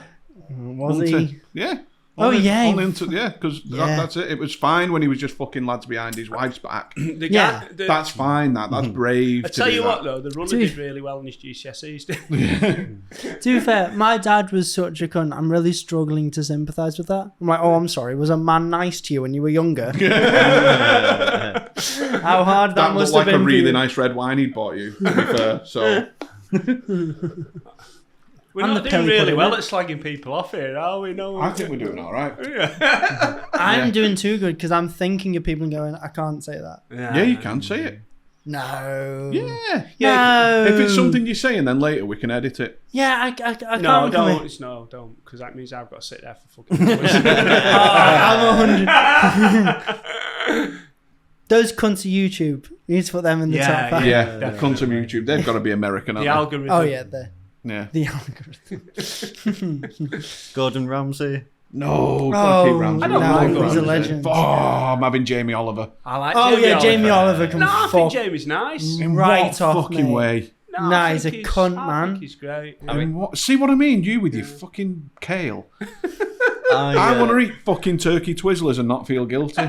Was Wasn't he? Yeah. Oh, yeah. Because Yeah. that's it. It was fine when he was just fucking lads behind his wife's back. The Yeah. guy, That's fine. That's brave. I to tell do you that. what, though, the runner Dude. did really well in his GCSEs. Didn't he? To be fair, my dad was such a cunt. I'm really struggling to sympathise with that. I'm like, oh, I'm sorry. Was a man nice to you when you were younger? How hard that, That must looked have like a been. really for you. nice red wine he'd bought you. To be fair, so We're And not the doing Kelly really pudding, well eh? at slagging people off here, are we? No, I think we're doing all right. I'm doing too good because I'm thinking of people and going, I can't say that. Yeah, you can say it. No. Yeah. No. If it's something you say and then later we can edit it. Yeah, I can't No, commit. don't. No, don't. Because that means I've got to sit there for fucking hours. I'm 100. Those cunts of YouTube. You need to put them in the Yeah, top five. Yeah, definitely. Come to YouTube. They've got to be American, The haven't algorithm. Oh, yeah, the they? Yeah. algorithm. Gordon Ramsay. No, gotta keep Oh, Ramsay. I don't no, like he's a Ramsay. legend. Oh, I'm having Jamie Oliver. I like Oh, Jamie yeah, Jamie Oliver can No, I fuck think Jamie's nice. In right what off, fucking mate. way? No, Nah, I he's think a cunt, I man. think he's great. I mean, what? See what I mean? You with your fucking kale. I I want to eat fucking turkey Twizzlers and not feel guilty.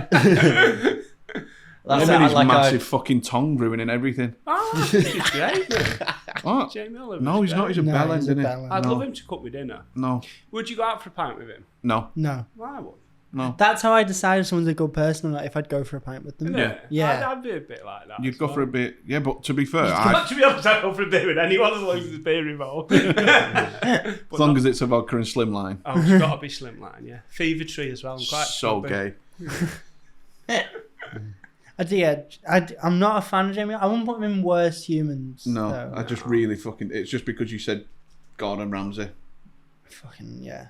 That's Him and his like massive fucking tongue ruining everything. Oh, he's great, mate. What? Jamie Oliver's No, he's not. He's a No, bellend, he's a isn't he? bellend. I'd No. love him to cook me dinner. No, Would you go out for a pint with him? no, No. Why would? no. That's how I decide if someone's a good person or not, if I'd go for a pint with them. Yeah. Yeah. I'd be a bit like that. You'd as go well. for a bit. Yeah, but to be fair, But to be honest, I'd go for a beer with anyone as long as there's beer involved. as long as it's a vodka and slimline. Oh, it's got to be slimline, yeah. Fever Tree as well. I'm quite So stubborn. gay. I'm not a fan of Jamie. I wouldn't put him in worst humans. No, though. I just really fucking. It's just because you said Gordon Ramsay. Fucking, yeah.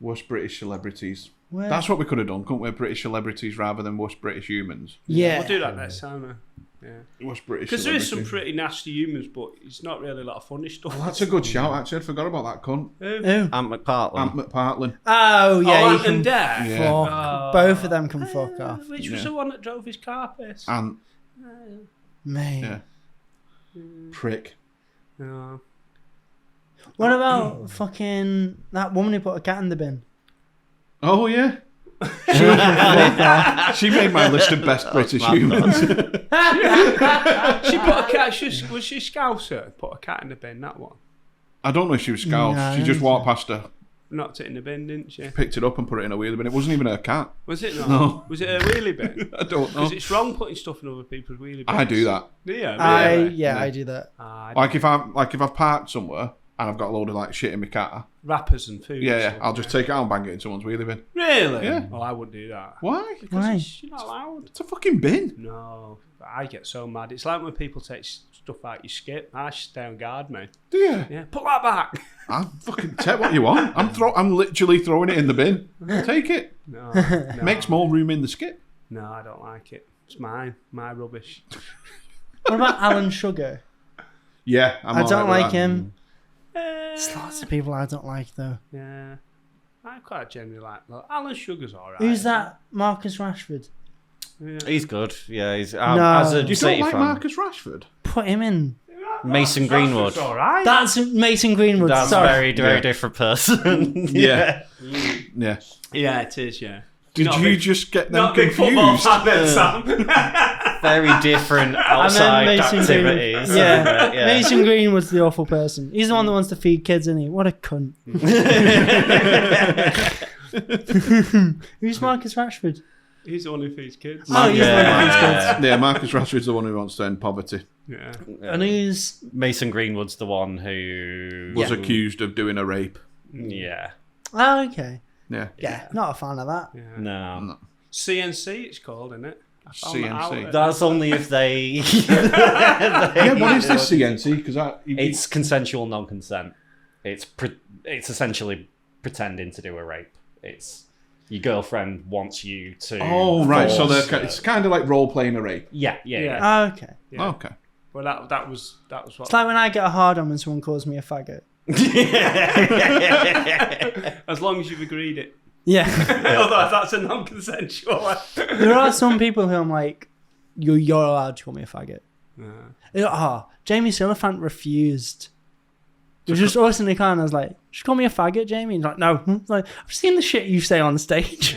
Worst British celebrities. Where- That's what we could have done, couldn't we? British celebrities rather than worst British humans. Yeah. We'll do that next time. Yeah. Worst British Because there is celebrity. some pretty nasty humans, but it's not really a lot of funny stuff. Well, that's a good shout, actually. I forgot about that cunt. Who? Ant McPartlin. Ant McPartlin. Oh, yeah. Oh, you Ant can and Dare. Yeah. fuck. Oh. Both of them can fuck off. Which was Yeah. the one that drove his car piss? Ant. Mate. Yeah. Prick. No. What about fucking that woman who put a cat in the bin? Oh, yeah. She can fuck off. She made my list of best British humans. She put a cat. Was she Scouser? Put a cat in the bin. That one. I don't know if she was Scouse. No, She just I walked past her, Knocked it in the bin, didn't she? picked it up and put it in a wheelie bin. It wasn't even her cat. Was it not? No. Was it a wheelie bin? I don't know. Because it's wrong putting stuff in other people's wheelie bins. I do that. Do you? I do that. Like if I've parked somewhere and I've got a load of like shit in my car. Wrappers and food. Yeah, and yeah. stuff, I'll just take it out and bang it in someone's wheelie bin. Really? Yeah. Oh, I wouldn't do that. Why? Because Why? you're not allowed. It's a fucking bin. No, I get so mad. It's like when people take stuff out you skip. I stay on guard, mate. Do you? Yeah, put that back. I fucking take what you want. I'm literally throwing it in the bin. Take it. No, no, Makes more room in the skip. No, I don't like it. It's mine. My rubbish. What about Alan Sugar? Yeah, I don't like him. Eh, There's lots of people I don't like though. Yeah, I quite generally like. Well, Alan Sugar's all right. Who's that? Marcus Rashford. Yeah. He's good. Yeah, he's No. as a You don't City like fan. Marcus Rashford? Put him in. Mason Greenwood. It's all right. That's Mason Greenwood. That's Sorry. very Yeah. different person. Yeah. Yeah. Yeah, it is. Yeah. Did Not you big- just get them Not a big football confused? fan then, Sam. Very different I outside meant Mason activities. Greenwood. Yeah. Yeah. Mason Greenwood's the awful person. He's the one that wants to feed kids, isn't he? What a cunt. Who's Marcus Rashford? He's the one who feeds kids. Oh, he's the one that feeds Yeah. kids. Yeah, Marcus Rashford's the one who wants to end poverty. Yeah. And who's... Mason Greenwood's the one who Was accused of doing a rape. Yeah. Oh, okay. Yeah. Yeah, not a fan of that. Yeah. No. CNC, it's called, isn't it? I found that CNC. out. That's only if they. Yeah, what is this CNC? Because It's consensual non-consent. It's essentially pretending to do a rape. It's your girlfriend wants you to. Oh, right. So force- it's kind of like role playing a rape. Yeah. Oh, okay. Yeah. Okay. Well, that was what. It's like when I get a hard on when someone calls me a faggot. As long as you've agreed it. Yeah. Otherwise, that's a non-consensual. There are some people who I'm like, you're allowed to call me a faggot. Jamie Silliphant refused. It was just us in the car, and I was like, "Just call me a faggot, Jamie." He's like, "No." I was like, I've seen the shit you say on stage.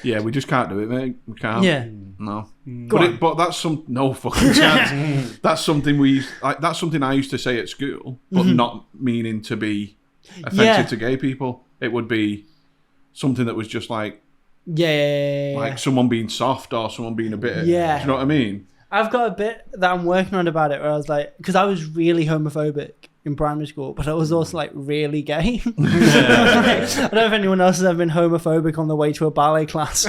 Yeah, we just can't do it, mate. We can't. Yeah. No. Go on. But that's no fucking chance. That's something that's something I used to say at school, but not meaning to be offensive Yeah. to gay people. It would be something that was just like Yeah. someone being soft or someone being a bit. Yeah. Do you know what I mean? I've got a bit that I'm working on about it where I was like, because I was really homophobic in primary school, but I was also like really gay. I don't know if anyone else has ever been homophobic on the way to a ballet class.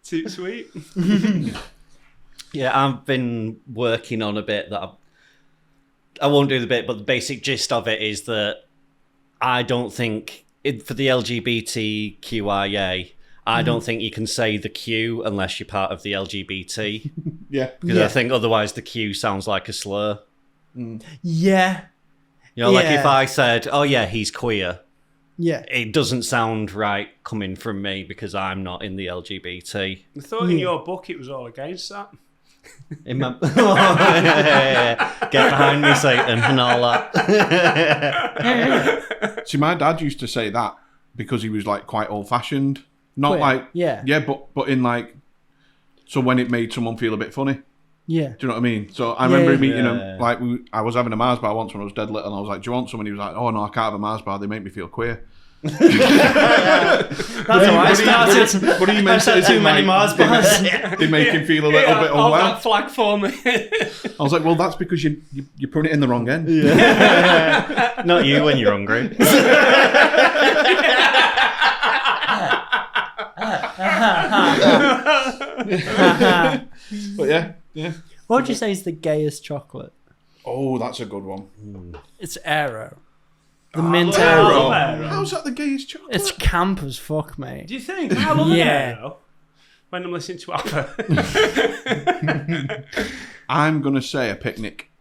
Too sweet. Yeah, I've been working on a bit that I won't do the bit, but the basic gist of it is that I don't think for the LGBTQIA, I don't think you can say the Q unless you're part of the LGBT. Yeah. Because I think otherwise the Q sounds like a slur. Yeah. You know, like Yeah. if I said, "Oh yeah, he's queer," Yeah. it doesn't sound right coming from me because I'm not in the LGBT. I thought in your book it was all against that. In my... Get behind me, Satan, and all that. See, my dad used to say that because he was like quite old fashioned. Not Queer. like Yeah. but in like, so when it made someone feel a bit funny. Yeah. Do you know what I mean? So I remember meeting Yeah. him, like, I was having a Mars bar once when I was dead little, and I was like, do you want some? And he was like, oh, no, I can't have a Mars bar. They make me feel queer. That's how I started. But he meant it Too many Mars bars. They make him feel a little bit Hold unwell. that flag for me. I was like, well, that's because you're putting it in the wrong end. Not you when you're hungry. But yeah. What would you say is the gayest chocolate? Oh, that's a good one. It's Aero. The mint I Aero. love Aero. How's that the gayest chocolate? It's camp as fuck, mate. Do you think? I love Yeah. Aero. When I'm listening to ABBA. I'm going to say a picnic.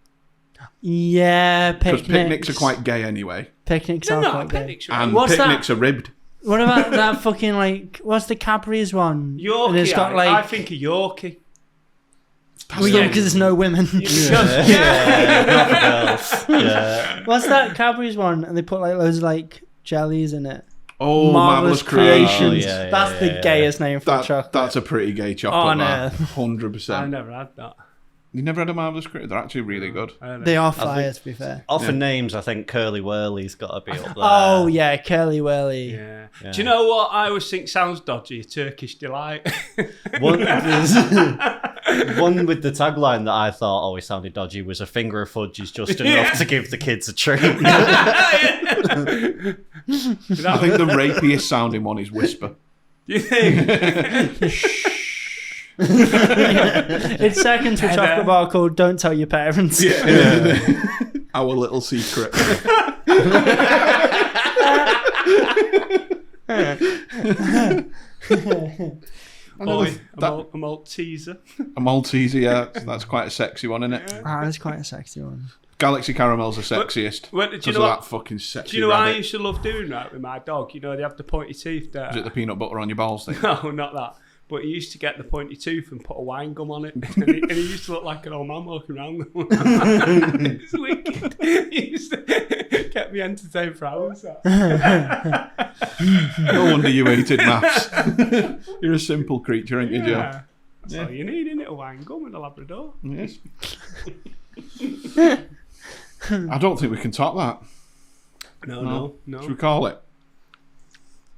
Yeah, Because picnics. picnics are quite gay anyway. Picnics No, are no, quite gay. picnics are And What's picnics are ribbed. What about that fucking, like, what's the Cadbury's one? Yorkie. And it's got, I like, think a Yorkie. well, yeah, because there's no women. Yeah. What's that Cadbury's one? And they put, like, loads of, like, jellies in it. Oh, Marvelous Creations. Oh, yeah, That's the gayest name for chocolate. That's a pretty gay chocolate. On that. earth. 100%. I've never had that. You never had a Marvelous Creations? They're actually really good. I don't know. They are fire, to be fair. Off of names, I think Curly Whirly's got to be up there. Oh, yeah, Curly Whirly. Yeah. Yeah. Do you know what I always think sounds dodgy? Turkish Delight. One, one with the tagline that I thought always sounded dodgy was a finger of fudge is just enough to give the kids a treat. I think the rapiest sounding one is Whisper. Do you think? It's second to a chocolate bar called Don't Tell Your Parents. Our little secret. A Malteser. A Malteser, yeah. That's quite a sexy one, isn't it? Ah, that's quite a sexy one. Galaxy Caramel's the sexiest. Do you Because know of what? that fucking sexy Do you know what I rabbit. used to love doing that with my dog? You know, they have the pointy tooth there. Is it the peanut butter on your balls thing? No, not that. But he used to get the pointy tooth and put a wine gum on it. And he used to look like an old man walking around. It's wicked. He used to get me entertained for hours. No wonder you hated maths. You're a simple creature, ain't you, Joe? Yeah. That's all you need, isn't it? A wine gum and a Labrador. Yes. I don't think we can top that. No. Should we call it?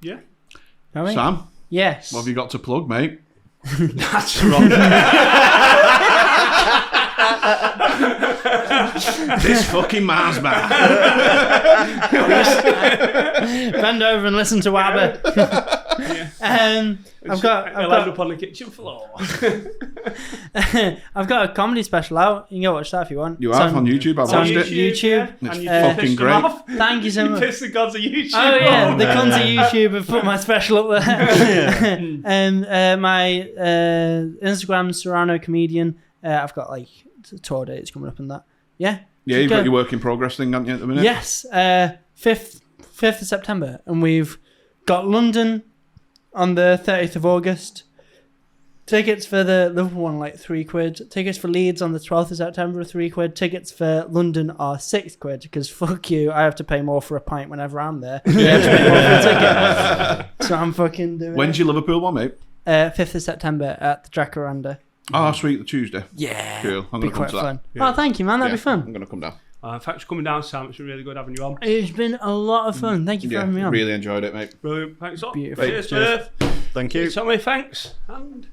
Yeah. Are we? Sam, Yes. what have you got to plug, mate? That's wrong. This fucking Mars bar. Bend over and listen to ABBA. I've got up on the kitchen floor. I've got a comedy special out. You can go watch that if you want. You It's have on YouTube, I've it's on watched it. YouTube. Yeah. It's And you fucking pissed them great. off. Thank you so You much. pissed the gods of YouTube. Oh yeah, the off. cons of YouTube have put my special up there. My Instagram Serrano Comedian. I've got like tour dates coming up and that. Yeah. Yeah, you've got your work in progress thing, haven't you, at the minute? Yes. 5th of September, and we've got London on the 30th of August. Tickets for the Liverpool one like £3. Tickets for Leeds on the 12th of September are £3. Tickets for London are £6 because fuck you, I have to pay more for a pint whenever I'm there. I have to pay more for a ticket. So I'm fucking doing When's it. your Liverpool one, mate? 5th of September at the Jacaranda. Oh, sweet, the Tuesday. Yeah. Cool. I'm Be going to come quite to that. fun. Yeah. Oh, thank you, man. That'd Yeah, be fun. I'm going to come down. Thanks for coming down, Sam. It's been really good having you on. It's been a lot of fun. Thank you for Yeah, having me on. really enjoyed it, mate. Brilliant. Thanks a lot. Beautiful. Cheers, Beth. Thank you. Tommy, thanks. And